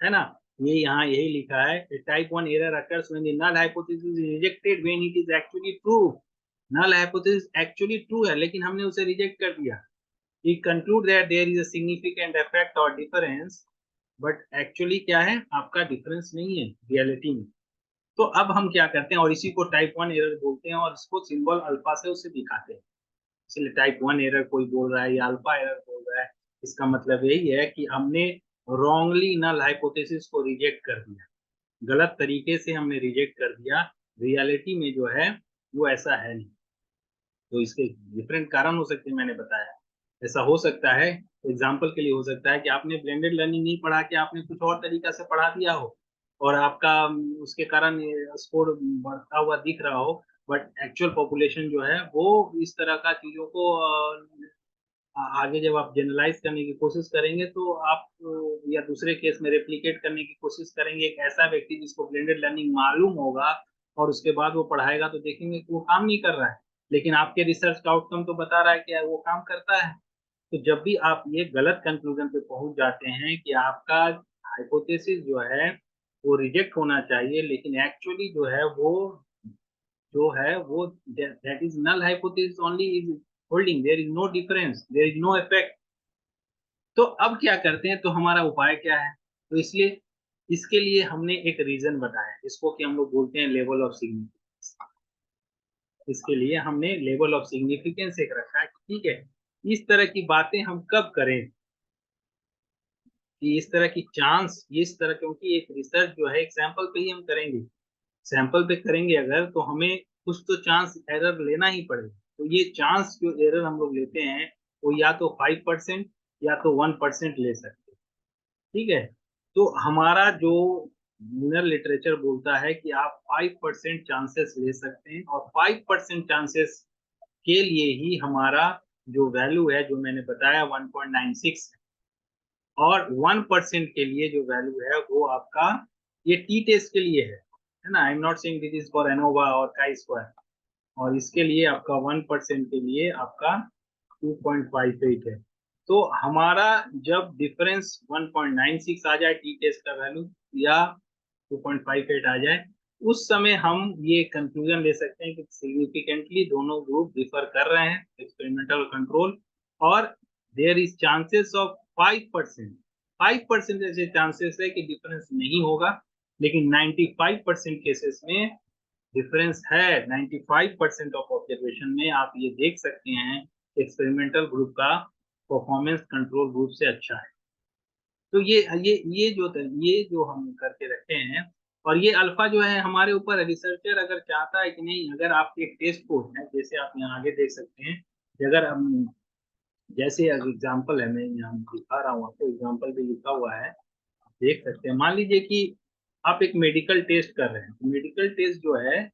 है ना। ये यहाँ यही लिखा है, type 1 error occurs when the null hypothesis is rejected when it is actually true. Null hypothesis actually true है लेकिन हमने उसे रिजेक्ट कर दिया। We conclude that there is a significant effect or difference, but actually क्या है, आपका difference नहीं है रियलिटी में। तो अब हम क्या करते हैं, और इसी को टाइप 1 एरर बोलते हैं, और इसको सिंबल अल्फा से उसे दिखाते हैं। इसलिए टाइप 1 एरर कोई बोल रहा है या अल्फा एरर बोल रहा है, इसका मतलब यही है कि हमने रॉन्गली नल हाइपोथेसिस को रिजेक्ट कर दिया, गलत तरीके से हमने रिजेक्ट कर दिया, रियलिटी में जो है वो ऐसा है नहीं। तो इसके डिफरेंट कारण हो सकते हैं, मैंने बताया। ऐसा हो सकता है, एग्जाम्पल के लिए हो सकता है कि आपने ब्लेंडेड लर्निंग नहीं पढ़ा के आपने कुछ और तरीका से पढ़ा दिया हो, और आपका उसके कारण स्कोर बढ़ता हुआ दिख रहा हो, बट एक्चुअल पॉपुलेशन जो है वो इस तरह का चीजों को आगे जब आप जनरलाइज करने की कोशिश करेंगे तो आप या दूसरे केस में रेप्लिकेट करने की कोशिश करेंगे, एक ऐसा व्यक्ति जिसको ब्लेंडेड लर्निंग मालूम होगा और उसके बाद वो पढ़ाएगा तो देखेंगे कि वो काम नहीं कर रहा है, लेकिन आपके रिसर्च का आउटकम तो बता रहा है कि वो काम करता है। तो जब भी आप ये गलत कंक्लूजन पे पहुंच जाते हैं कि आपका हाइपोथेसिस जो है वो रिजेक्ट होना चाहिए, लेकिन एक्चुअली जो है वो जो है वो that is null hypothesis only is holding, there is no difference, there is no effect. तो अब क्या करते हैं, तो हमारा उपाय क्या है, तो इसलिए इसके लिए हमने एक रीजन बताया जिसको कि हम लोग बोलते हैं लेवल ऑफ सिग्निफिकेंस। इसके लिए हमने लेवल ऑफ सिग्निफिकेंस एक रखा है, ठीक है। इस तरह की बातें हम कब करें, कि इस तरह की चांस, इस तरह, क्योंकि एक रिसर्च जो है एक सैंपल पे ही हम करेंगे, सैंपल पे करेंगे अगर, तो हमें कुछ तो चांस एरर लेना ही पड़ेगा। तो ये चांस जो एरर हम लोग लेते हैं वो या तो 5% या तो 1% ले सकते हैं, ठीक है। तो हमारा जो मिनरल लिटरेचर बोलता है कि आप 5% चांसेस ले सकते हैं, और 5% चांसेस के लिए ही हमारा जो वैल्यू है जो मैंने बताया 1.96 और 1% के लिए जो वैल्यू है वो आपका ये टी टेस्ट के लिए है ना। I am not saying this is for ANOVA और काई स्क्वायर। और इसके लिए आपका 1% के लिए आपका 2.58 है। तो हमारा जब डिफरेंस 1.96 आ जाए टी टेस्ट का वैल्यू या 2.58 आ जाए, उस समय हम ये कंक्लूजन ले सकते हैं कि सिग्निफिकेंटली दोनों ग्रुप डिफर कर रहे हैं एक्सपेरिमेंटल कंट्रोल। और देयर इज चांसेस ऑफ 5%, 5% ऐसे चांसेस है कि डिफरेंस नहीं होगा, लेकिन 95% केसेस में डिफरेंस है। 95% ऑफ ऑब्जर्वेशन में आप ये देख सकते हैं एक्सपेरिमेंटल ग्रुप का परफॉर्मेंस कंट्रोल ग्रुप से अच्छा है। तो ये जो हम करके रखते हैं। और ये अल्फा जो है हमारे ऊपर है, रिसर्चर अगर चाहता है कि नहीं, अगर आपके टेस्ट कोड है जैसे आप यहाँ आगे देख सकते हैं कि अगर हम जैसे एग्जांपल है, मैं यहाँ दिखा रहा हूँ आपको, एग्जांपल भी लिखा हुआ है, आप देख सकते हैं। मान लीजिए कि आप एक मेडिकल टेस्ट कर रहे हैं, तो मेडिकल टेस्ट जो है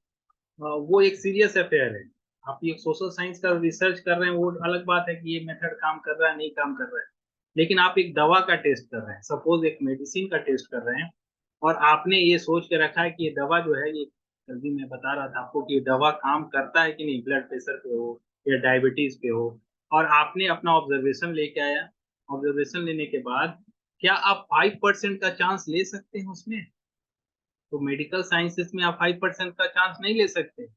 वो एक सीरियस अफेयर है। आप ये सोशल साइंस का रिसर्च कर रहे हैं, वो अलग बात है कि ये मेथड काम कर रहा है नहीं काम कर रहा है। लेकिन आप एक दवा का टेस्ट कर रहे हैं, सपोज एक मेडिसिन का टेस्ट कर रहे हैं, और आपने ये सोच के रखा है कि ये दवा जो है, ये कल भी मैं बता रहा था आपको कि ये दवा काम करता है कि नहीं, ब्लड प्रेशर पे हो या डायबिटीज पे हो, और आपने अपना ऑब्जर्वेशन लेके आया। ऑब्जर्वेशन लेने के बाद क्या आप 5% का चांस ले सकते हैं उसमें? तो मेडिकल साइंसेस में आप 5% का चांस नहीं ले सकते,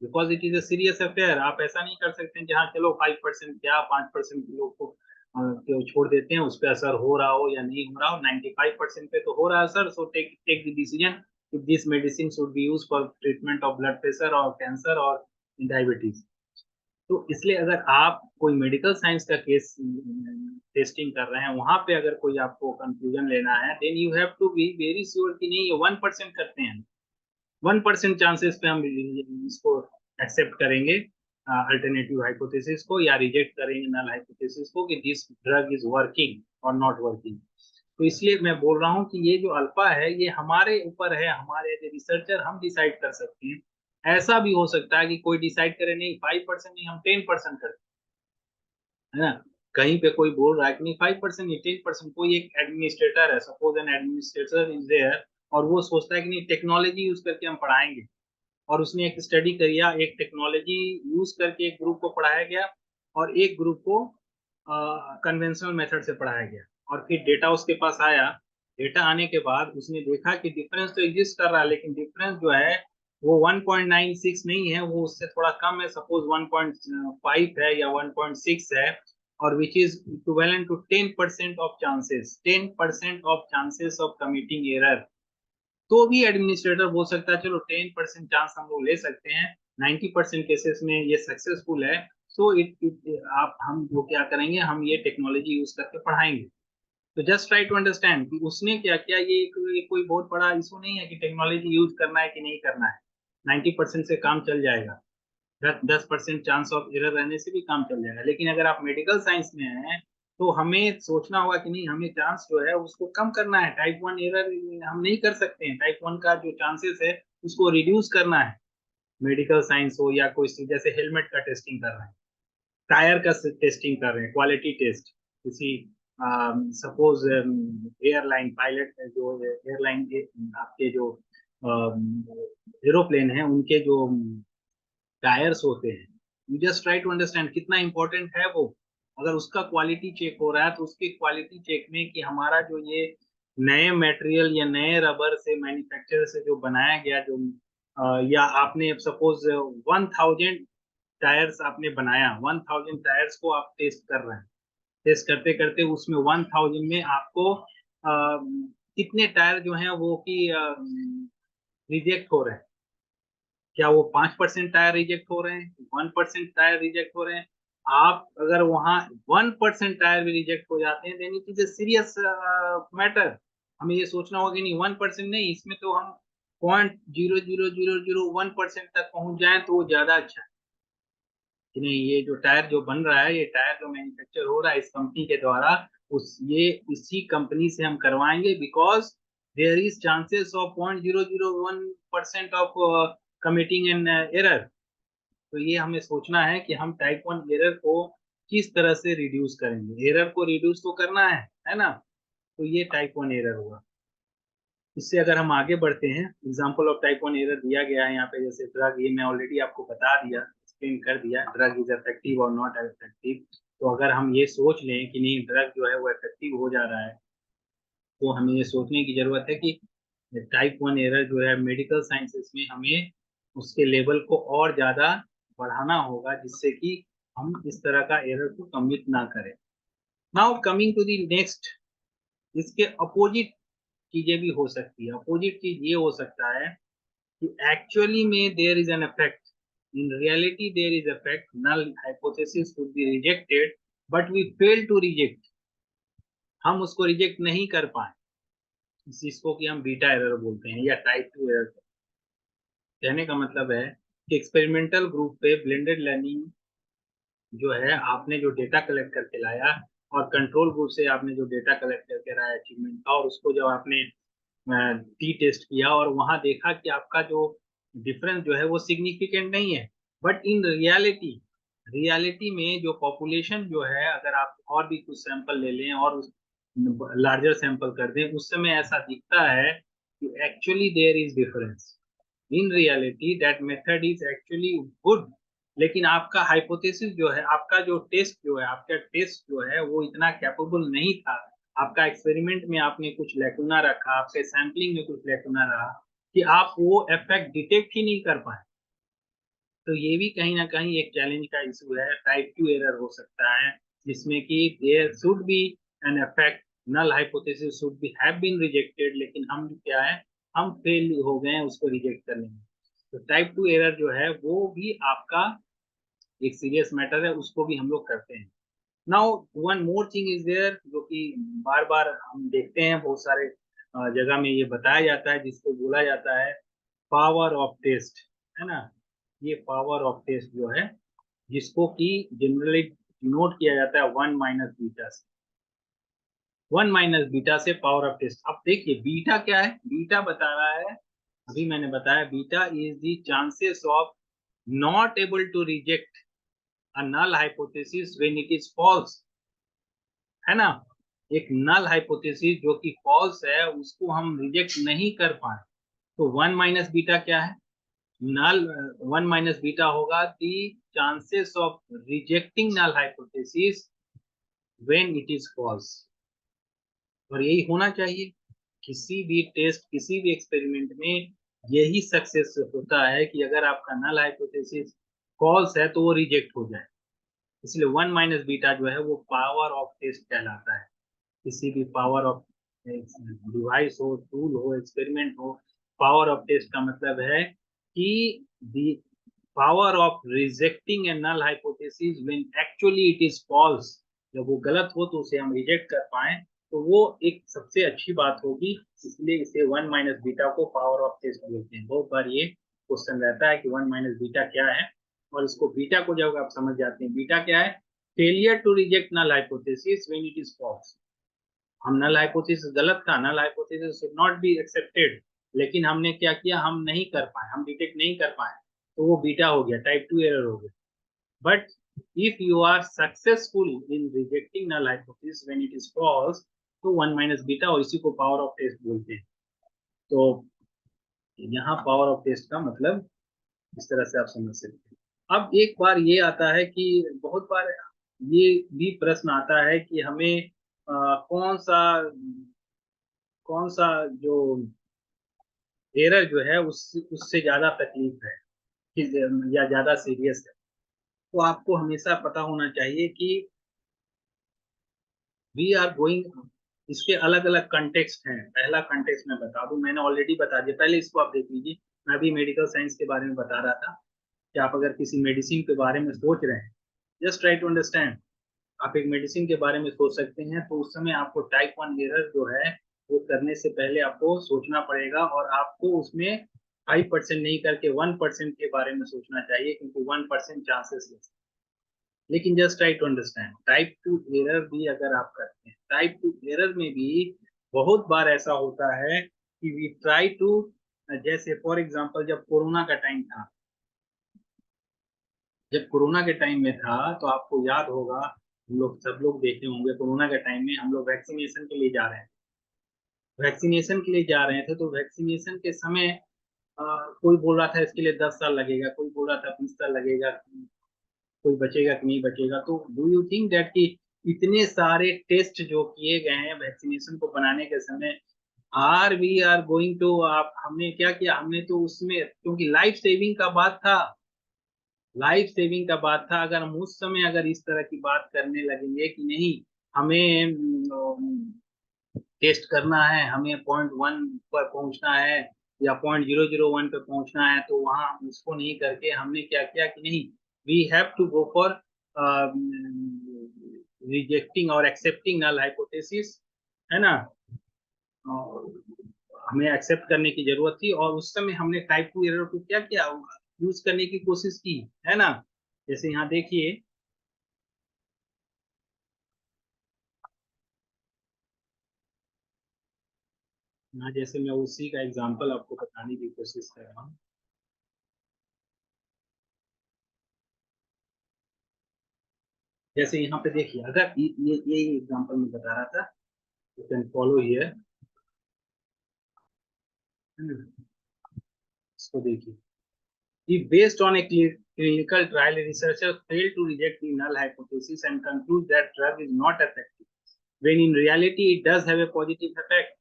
because it is a serious affair. आप ऐसा नहीं कर सकते जहाँ चलो 5% क्या 5% लोग को क्यों छोड़ देते हैं, उस पर असर हो रहा हो या नहीं हो रहा हो, 95% पे तो हो रहा है असर। So take take the decision if this medicine should be used for treatment of blood pressure or cancer or diabetes। तो इसलिए अगर आप कोई मेडिकल साइंस का केस टेस्टिंग कर रहे हैं, वहां पे अगर कोई आपको कंक्लूजन लेना है, then you have to be very sure कि नहीं ये 1% करते हैं, 1% चांसेस पे हम इसको एक्सेप्ट करेंगे अल्टरनेटिव हाइपोथेसिस को, या रिजेक्ट करेंगे नल हाइपोथेसिस को कि दिस ड्रग इज वर्किंग और नॉट वर्किंग। तो इसलिए मैं बोल रहा हूँ कि ये जो अल्फा है ये हमारे ऊपर है, हमारे एज ए रिसर्चर हम डिसाइड कर सकते हैं। ऐसा भी हो सकता है कि कोई डिसाइड करे नहीं 5% नहीं, हम 10% करते हैं, है ना। कहीं पे कोई बोल रहा है कि नहीं 5% नहीं 10%, कोई एक एडमिनिस्ट्रेटर है, suppose an administrator is there, और वो सोचता है कि नहीं टेक्नोलॉजी यूज करके हम पढ़ाएंगे, और उसने एक स्टडी करिया, एक टेक्नोलॉजी यूज करके एक ग्रुप को पढ़ाया गया और एक ग्रुप को कन्वेंशनल मेथड से पढ़ाया गया। और फिर डेटा उसके पास आया, डेटा आने के बाद उसने देखा कि डिफरेंस तो एग्जिस्ट कर रहा है, लेकिन डिफरेंस जो है वो 1.96 नहीं है, वो उससे थोड़ा कम है, सपोज 1.5 है या 1.6 है, और which is equivalent to 10% of chances, 10% of chances of committing error. तो भी एडमिनिस्ट्रेटर बोल सकता है चलो 10% चांस हम लोग ले सकते हैं, 90% केसेस में ये सक्सेसफुल है। सो आप हम वो क्या करेंगे, हम ये टेक्नोलॉजी यूज करके पढ़ाएंगे। तो जस्ट ट्राई टू अंडरस्टैंड कि उसने क्या किया। ये कोई बहुत बड़ा इशू नहीं है कि टेक्नोलॉजी यूज करना है कि नहीं करना है, 90% से काम चल जाएगा। 10% चांस ऑफ एरर रहने से भी काम चल जाएगा। लेकिन अगर आप मेडिकल साइंस में हैं तो हमें सोचना होगा कि नहीं, हमें चांस जो है उसको कम करना है। टाइप 1 एरर हम नहीं कर सकते हैं, टाइप 1 का जो चांसेस है उसको रिड्यूस करना है। मेडिकल साइंस हो या कोई जैसे हेलमेट का टेस्टिंग कर रहे हैं, टायर का टेस्टिंग कर रहे हैं, क्वालिटी टेस्ट किसी सपोज एयरलाइन पायलट जो एयरलाइन के आपके जो एरोप्लेन है उनके जो टायर्स होते हैं, you just try to understand कितना इंपॉर्टेंट है वो। अगर उसका क्वालिटी चेक हो रहा है तो उसके क्वालिटी चेक में कि हमारा जो ये नए मटेरियल या नए रबर से मैन्युफैक्चर से जो बनाया गया जो या आपने सपोज 1000 टायर्स आपने बनाया, 1000 टायर्स को आप टेस्ट कर रहे हैं, टेस्ट करते करते उसमें 1000 में आपको कितने टायर जो हैं वो कि रिजेक्ट हो रहे हैं। क्या वो 5% टायर रिजेक्ट हो रहे हैं, 1% टायर रिजेक्ट हो रहे हैं? आप अगर वहां 1% टायर भी रिजेक्ट हो जाते हैं then it is a serious matter. हमें ये सोचना होगा कि नहीं 1% नहीं, इसमें तो हम 0.0001% तक पहुंच जाए तो वो ज्यादा अच्छा है कि नहीं। ये जो टायर जो बन रहा है, ये टायर जो मैन्युफैक्चर हो रहा है इस कंपनी के द्वारा, उस ये इसी कंपनी से हम करवाएंगे, because there is chances of 0.001% of committing an error. तो ये हमें सोचना है कि हम टाइप 1 एरर को किस तरह से रिड्यूस करेंगे। एरर को रिड्यूस तो करना है ना। तो ये टाइप 1 एरर हुआ। इससे अगर हम आगे बढ़ते हैं, एग्जाम्पल ऑफ टाइप 1 एरर दिया गया है यहाँ पे, जैसे ड्रग, ये मैं ऑलरेडी आपको बता दिया, एक्सप्लेन कर दिया, ड्रग इज इफेक्टिव और नॉट इफेक्टिव। तो अगर हम ये सोच लें कि नहीं ड्रग जो है वो इफेक्टिव हो जा रहा है, तो हमें ये सोचने की जरूरत है कि टाइप 1 एरर जो है मेडिकल साइंसेस में हमें उसके लेवल को और ज्यादा बढ़ाना होगा, जिससे कि हम इस तरह का एरर को कमिट ना करें। Now coming to the next, इसके अपोजिट चीजें भी हो सकती है। अपोजिट चीज ये हो सकता है कि एक्चुअली में there is an effect, in reality there is effect, null hypothesis should be rejected but we fail to reject, हम उसको रिजेक्ट नहीं कर पाए। इस चीज को कि हम बीटा एरर बोलते हैं या टाइप 2 एरर। कहने का मतलब है कि एक्सपेरिमेंटल ग्रुप पे ब्लेंडेड लर्निंग जो है, आपने जो डेटा कलेक्ट करके लाया, और कंट्रोल ग्रुप से आपने जो डेटा कलेक्ट करके लाया अचीवमेंट का, और उसको जब आपने टी टेस्ट किया और वहां देखा कि आपका जो डिफरेंस जो है वो सिग्निफिकेंट नहीं है, बट इन रियलिटी, रियलिटी में जो पॉपुलेशन जो है, अगर आप और भी कुछ सैंपल ले लें और लार्जर सैंपल कर दें, उस समय ऐसा दिखता है कि actually there is difference, in reality that method is actually good. लेकिन आपका हाइपोथेसिस जो है, आपका जो टेस्ट जो है, आपका टेस्ट जो है वो इतना कैपेबल नहीं था, आपका एक्सपेरिमेंट में आपने कुछ लैकुना रखा, आपके सैम्पलिंग में कुछ लैकुना रहा, कि आप वो इफेक्ट डिटेक्ट ही नहीं कर पाए। तो ये भी कहीं ना कहीं एक चैलेंज का इशू है, टाइप 2 एरर हो सकता है, जिसमें कि there should be an effect, null hypothesis should be have been rejected, लेकिन हम क्या है, हम फेल हो गए हैं उसको रिजेक्ट करने में। तो टाइप 2 एरर जो है वो भी आपका एक सीरियस मैटर है, उसको भी हम लोग करते हैं। Now one more thing is there, जो कि बार बार हम देखते हैं बहुत सारे जगह में ये बताया जाता है, जिसको बोला जाता है पावर ऑफ टेस्ट, है ना। ये पावर ऑफ टेस्ट जो है, जिसको कि जनरली नोट किया जाता है 1 - बीटा से, 1 - बीटा से पावर ऑफ टेस्ट। अब देखिए बीटा क्या है, बीटा बता रहा है, अभी मैंने बताया, beta is the chances of not able to reject a null hypothesis when it is false, है ना। एक नल हाइपोथेसिस जो कि फॉल्स है, उसको हम रिजेक्ट नहीं कर पाए, तो 1 - बीटा क्या है, नल, 1 - बीटा होगा the chances of rejecting null hypothesis when it is false. और यही होना चाहिए, किसी भी टेस्ट, किसी भी एक्सपेरिमेंट में यही सक्सेस होता है कि अगर आपका नल हाइपोथेसिस फॉल्स है तो वो रिजेक्ट हो जाए। इसलिए 1 - बीटा जो है वो पावर ऑफ टेस्ट कहलाता है। किसी भी पावर ऑफ डिवाइस हो, टूल हो, एक्सपेरिमेंट हो, पावर ऑफ टेस्ट का मतलब है कि the power of rejecting a null hypothesis when actually it is false, जब वो गलत हो तो उसे हम रिजेक्ट कर पाए, तो वो एक सबसे अच्छी बात होगी। इसलिए इसे 1 - बीटा को पावर ऑफ टेस्ट बोलते हैं। बहुत बार ये क्वेश्चन रहता है कि 1 - बीटा क्या है, और इसको बीटा को जब आप समझ जाते हैं, बीटा क्या है, failure to reject null hypothesis when it is false. हम नल हाइपोथेसिस गलत था, null hypothesis should not be accepted, लेकिन हमने क्या किया, हम नहीं कर पाए, हम डिटेक्ट नहीं कर पाए, तो वो बीटा हो गया, टाइप 2 एरर हो गया। But if you are successful in rejecting null hypothesis when it is false, तो 1 - बीटा, और इसी को पावर ऑफ टेस्ट बोलते हैं। तो यहाँ पावर ऑफ टेस्ट का मतलब इस तरह से आप समझ सकते हैं। अब एक बार ये आता है कि बहुत बार ये भी प्रश्न आता है कि हमें कौन सा जो एरर जो है उससे ज्यादा तकलीफ है, कि या ज्यादा सीरियस है। तो आपको हमेशा पता होना चाहिए कि वी आर गोइंग, इसके अलग अलग कंटेक्स्ट हैं। पहला कंटेक्स्ट मैं बता दूं, मैंने ऑलरेडी बता दिया, पहले इसको आप देख लीजिए। मैं अभी मेडिकल साइंस के बारे में बता रहा था कि आप अगर किसी मेडिसिन के बारे में सोच रहे हैं, जस्ट ट्राई टू अंडरस्टैंड, आप एक मेडिसिन के बारे में सोच सकते हैं, तो उस समय आपको टाइप 1 एरर जो है वो करने से पहले आपको सोचना पड़ेगा, और आपको उसमें 5% नहीं करके 1% के बारे में सोचना चाहिए, क्योंकि 1% चांसेस है। लेकिन just try to understand, type 2 error भी अगर आप करते हैं, टाइप 2 एरर में भी बहुत बार ऐसा होता है कि वी ट्राई टू, जैसे फॉर एग्जांपल जब कोरोना का टाइम था, जब कोरोना के टाइम में था तो आपको याद होगा, हम लोग सब लोग देखे होंगे, कोरोना के टाइम में हम लोग वैक्सीनेशन के लिए जा रहे हैं, वैक्सीनेशन के लिए जा रहे थे, तो वैक्सीनेशन के समय अ, कोई बोल रहा था इसके लिए 10 साल लगेगा, कोई बोल रहा था 20 साल लगेगा, कोई बचेगा कि नहीं बचेगा। तो डू यू थिंक दैट कि इतने सारे टेस्ट जो किए गए हैं वैक्सीनेशन को बनाने के समय, are we are going to, आप हमने क्या किया, हमने तो उसमें क्योंकि लाइफ सेविंग का बात था, लाइफ सेविंग का बात था, अगर हम उस समय अगर इस तरह की बात करने लगेंगे कि नहीं हमें टेस्ट करना है, हमें .1 पर पहुंचना है या .001 पे पहुंचना है, तो वहां उसको नहीं करके हमने क्या किया कि नहीं, we have to go for rejecting और एक्सेप्टिंग नल हाइपोथेसिस, है ना। और हमें एक्सेप्ट करने की जरूरत थी, और उस समय हमने टाइप 2 एरर को क्या किया, यूज करने की कोशिश की, है ना। जैसे यहाँ देखिए, यहाँ जैसे मैं उसी का एग्जांपल आपको बताने की कोशिश कर रहा हूँ। जैसे यहाँ पे देखिए, अगर ये एग्जांपल मैं बता रहा था, यू कैन फॉलो हियर, इसको देखिए। If based on a clinical trial, a researcher failed to reject the null hypothesis and conclude that drug is not effective, when in reality it does have a positive effect.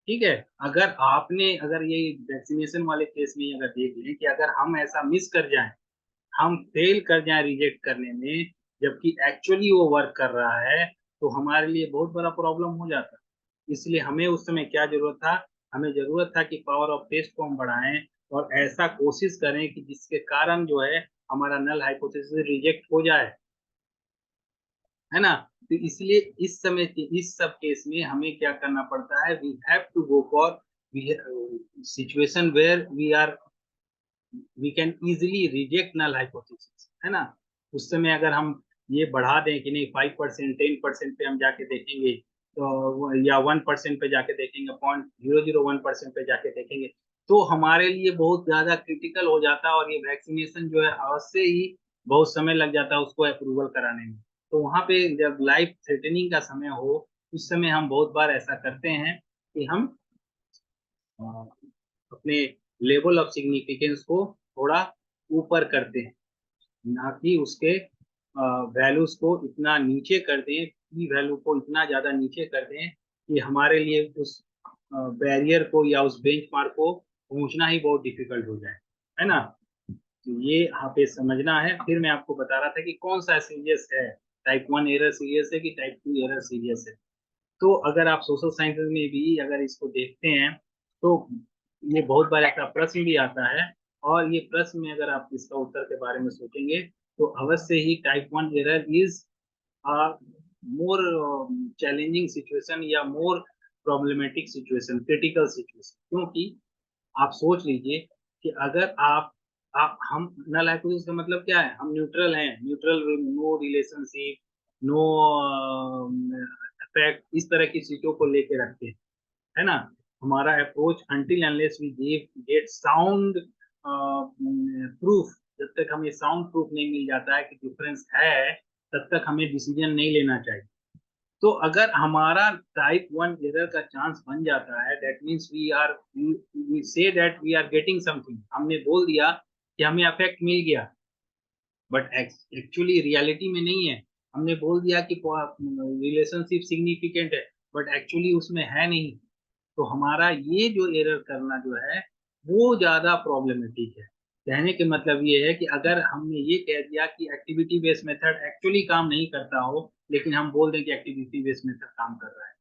ठीक है, अगर आपने अगर ये vaccination वाले case में अगर देख लें कि अगर हम ऐसा मिस कर जाएं, हम फेल कर जाएं रिजेक्ट करने में, जबकि एक्चुअली वो वर्क कर रहा है, तो हमारे लिए बहुत बड़ा प्रॉब्लम हो जाता है। इसलिए हमें उस समय क्या जरूरत था, हमें जरूरत था कि पावर ऑफ टेस्ट को हम बढ़ाएं और ऐसा कोशिश करें कि जिसके कारण जो है हमारा नल हाइपोथेसिस रिजेक्ट हो जाए, है ना। तो इसलिए इस समय के इस सब केस में हमें क्या करना पड़ता है, we have to go for situation where we can easily reject null hypothesis, है ना। उस समय अगर हम ये बढ़ा दें कि नहीं 5%, 10% पे हम जाके देखेंगे, तो या 1% पे जाके देखेंगे, .001% पे जाके देखेंगे, तो हमारे लिए बहुत ज्यादा क्रिटिकल हो जाता है, और ये वैक्सीनेशन जो है अवश्य ही बहुत समय लग जाता है उसको अप्रूवल कराने में। तो वहां पे जब लाइफ थ्रेटनिंग का समय हो, उस समय हम बहुत बार ऐसा करते हैं कि हम अ, अपने लेवल ऑफ सिग्निफिकेंस को थोड़ा ऊपर करते हैं, ना कि उसके वैल्यूज को इतना नीचे कर दें, की वैल्यू को इतना ज्यादा नीचे कर दें कि हमारे लिए उस बैरियर को या उस बेंचमार्क को पहुंचना ही बहुत डिफिकल्ट हो जाए, है ना। तो ये यहाँ पे समझना है। फिर मैं आपको बता रहा था कि कौन सा सीरियस है, टाइप 1 एरर सीरियस है कि टाइप 2 एरर सीरियस है। तो अगर आप सोशल साइंसेज में भी अगर इसको देखते हैं, तो ये बहुत बार ऐसा प्रश्न भी आता है, और ये प्रश्न में अगर आप इसका उत्तर के बारे में सोचेंगे, तो अवश्य ही type 1 error is more challenging situation या more problematic situation, critical situation. क्योंकि आप सोच लीजिए कि अगर आप हम नल हाइपोथेसिस का मतलब क्या है, हम न्यूट्रल हैं, neutral, no relationship, no effect, इस तरह की चीजों को लेके रखते हैं, है ना। हमारा approach until unless we get sound proof, जब तक हमें साउंड प्रूफ नहीं मिल जाता है कि डिफरेंस है, तब तक हमें डिसीजन नहीं लेना चाहिए। तो अगर हमारा टाइप 1 एरर का चांस बन जाता है, that means we say that we are getting something, हमने बोल दिया कि हमें अफेक्ट मिल गया, बट एक्चुअली रियलिटी में नहीं है। हमने बोल दिया कि रिलेशनशिप सिग्निफिकेंट है, बट एक्चुअली उसमें है नहीं। तो हमारा ये जो एरर करना जो है वो ज्यादा प्रॉब्लमेटिक है। कहने के मतलब ये है कि अगर हमने ये कह दिया कि एक्टिविटी बेस्ड मेथड एक्चुअली काम नहीं करता हो, लेकिन हम बोल दें कि एक्टिविटी बेस्ड मेथड काम कर रहा है,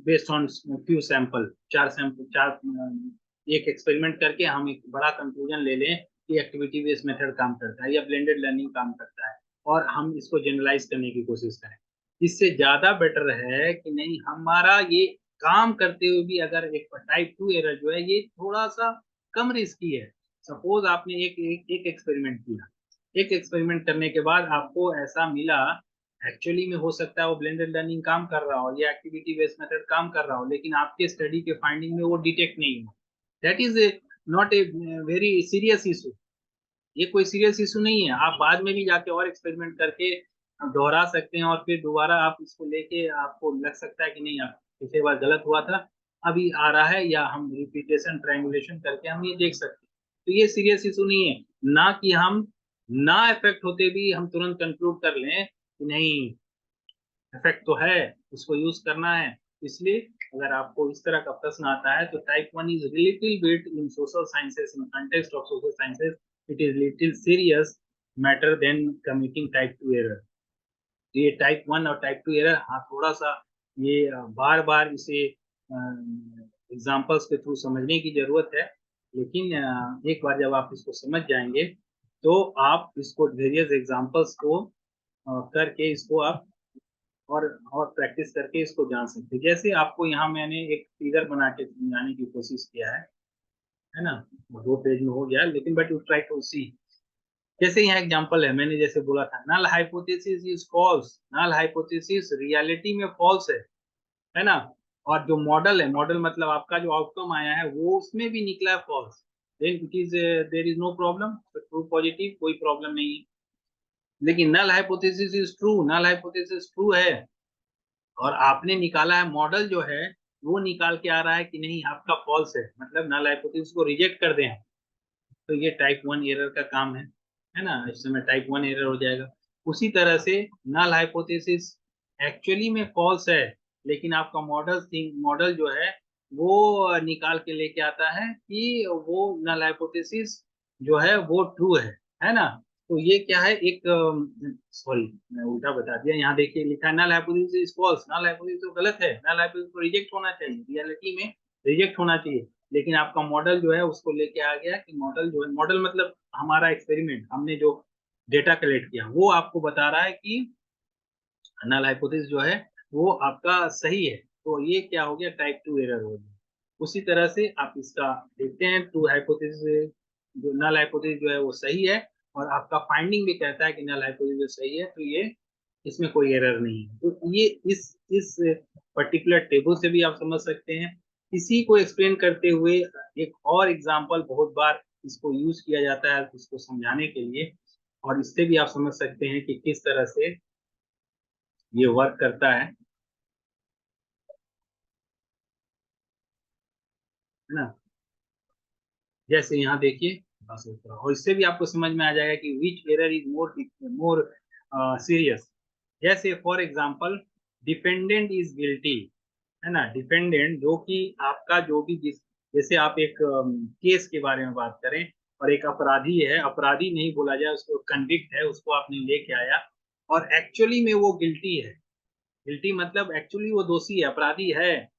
based on few sample, 4 sample, एक एक्सपेरिमेंट करके हम एक बड़ा कंक्लूजन ले लें कि एक्टिविटी बेस्ड मेथड काम करता है या ब्लेंडेड लर्निंग काम करता है, और हम इसको जनरलाइज करने की कोशिश करें। इससे ज्यादा बेटर है कि नहीं, हमारा ये काम करते हुए भी अगर एक टाइप 2 एरर जो है ये थोड़ा सा कम रिस्की है। सपोज आपने एक एक्सपेरिमेंट किया, एक एक्सपेरिमेंट करने के बाद आपको ऐसा मिला, एक्चुअली में हो सकता है वो ब्लेंडेड लर्निंग काम कर रहा हो या एक्टिविटी बेस्ड मेथड काम कर रहा हो, लेकिन आपके स्टडी के फाइंडिंग में वो डिटेक्ट नहीं हो, that is not a very serious issue, ये कोई सीरियस इशू नहीं है। आप बाद में भी जाके और एक्सपेरिमेंट करके दोहरा सकते हैं, और फिर दोबारा आप इसको लेके आपको लग सकता है कि नहीं, आप पिछले बार गलत हुआ था, अभी आ रहा है, या हम रिपीटेशन ट्रायंगुलेशन करके हम ये देख सकते हैं। तो ये सीरियस इशू नहीं है। ना कि हम ना इफेक्ट होते भी हम तुरंत कंक्लूड कर लें कि नहीं, इफेक्ट तो है, उसको यूज करना है। इसलिए अगर आपको इस तरह का प्रश्न आता है तो type 1 is relative bit in social sciences, in context of social sciences it is little serious matter then committing type 2 error. ये टाइप 1 और टाइप 2 एरर, हाँ थोड़ा सा ये बार बार इसे एग्जांपल्स के थ्रू समझने की जरूरत है। लेकिन एक बार जब आप इसको समझ जाएंगे तो आप इसको वेरियस एग्जांपल्स को करके इसको आप और प्रैक्टिस करके इसको जान सकते हैं। जैसे आपको यहाँ मैंने एक फिगर बना के समझाने की कोशिश किया है ना, 2 पेज में हो गया, लेकिन but you try to see. जैसे यहाँ एग्जांपल है, मैंने जैसे बोला था, null hypothesis is false, null hypothesis reality में फॉल्स है ना। और जो मॉडल है, मॉडल मतलब आपका जो आउटकम आया है वो उसमें भी निकला है false, then it is there is no problem, true positive, कोई प्रॉब्लम नहीं है। लेकिन null hypothesis is true, null hypothesis true है, और आपने निकाला है मॉडल जो है वो निकाल के आ रहा है कि नहीं आपका फॉल्स है, मतलब नल हाइपोथेसिस को रिजेक्ट कर दें, तो ये टाइप 1 एरर का काम है ना, इस समय टाइप 1 एरर हो जाएगा। उसी तरह से नल हाइपोथेसिस एक्चुअली में फॉल्स है, लेकिन आपका मॉडल जो है वो निकाल के लेके आता है कि वो नल हाइपोथेसिस जो है वो ट्रू है ना। तो ये क्या है, एक सॉरी मैं उल्टा बता दिया, यहाँ देखिए लिखा है null hypothesis is false, null hypothesis तो गलत है, नल हाइपोथेसिस को रिजेक्ट होना चाहिए, रियलिटी में रिजेक्ट होना चाहिए। लेकिन आपका मॉडल जो है उसको लेके आ गया कि मॉडल जो है, मॉडल मतलब हमारा एक्सपेरिमेंट, हमने जो डेटा कलेक्ट किया वो आपको बता रहा है कि नल हाइपोथेसिस जो है वो आपका सही है। तो ये क्या हो गया, टाइप 2 एरर हो गया। उसी तरह से आप इसका देखते हैं, टू हाइपोथेसिस जो नल हाइपोथेसिस जो है वो सही है, और आपका फाइंडिंग भी कहता है कि नल हाइपोथेसिस जो सही है, तो ये इसमें कोई एरर नहीं है। तो ये इस पर्टिकुलर टेबल से भी आप समझ सकते हैं। इसी को एक्सप्लेन करते हुए एक और एग्जांपल बहुत बार इसको यूज किया जाता है इसको समझाने के लिए, और इससे भी आप समझ सकते हैं कि किस तरह से ये वर्क करता है ना। जैसे यहाँ देखिए, बस इतना। और इससे भी आपको समझ में आ जाएगा कि which error is more more serious. जैसे for example, dependent is guilty, है ना, डिपेंडेंट जो कि आपका जो भी जैसे आप एक केस के बारे में बात करें, और एक अपराधी है, अपराधी नहीं बोला जाए उसको, कन्विक्ट है, उसको आपने लेके आया, और एक्चुअली में वो गिल्टी है, गिल्टी मतलब एक्चुअली वो दोषी है, अपराधी है,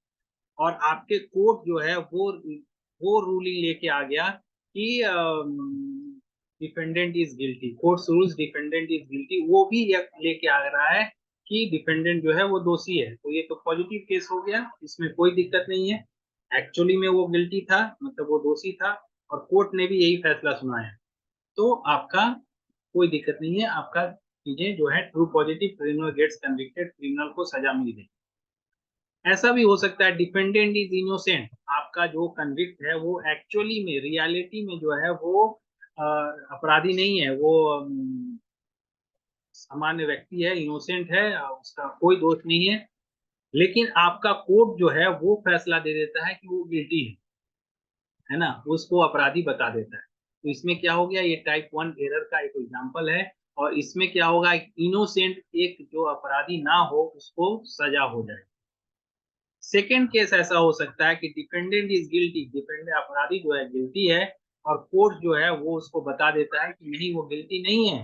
और आपके कोर्ट जो है वो रूलिंग लेके आ गया कि defendant is guilty, court rules defendant is guilty, वो भी लेके आ रहा है कि डिफेंडेंट जो है वो दोषी है। तो ये तो पॉजिटिव केस हो गया, इसमें कोई दिक्कत नहीं है, एक्चुअली में वो गिल्टी था, मतलब वो दोषी था, और कोर्ट ने भी यही फैसला सुनाया। तो आपका कोई दिक्कत नहीं है, आपका चीजें जो है true positive, criminal gets convicted, criminal को सजा मिल गई। ऐसा भी हो सकता है डिफेंडेंट इज इनोसेंट, आपका जो कन्विक्ट है वो एक्चुअली में रियलिटी में जो है वो अपराधी नहीं है, वो सामान्य व्यक्ति है, इनोसेंट है, उसका कोई दोष नहीं है, लेकिन आपका कोर्ट जो है वो फैसला दे देता है कि वो गिल्टी है ना, उसको अपराधी बता देता है। तो इसमें क्या हो गया, ये टाइप 1 एरर का एक एग्जांपल है। और इसमें क्या होगा, इनोसेंट एक जो अपराधी ना हो उसको सजा हो जाए। सेकेंड केस ऐसा हो सकता है कि डिफेंडेंट इज गिल्टी, डिफेंडेंट अपराधी जो है गिल्टी है, और कोर्ट जो है वो उसको बता देता है कि नहीं वो गिल्टी नहीं है,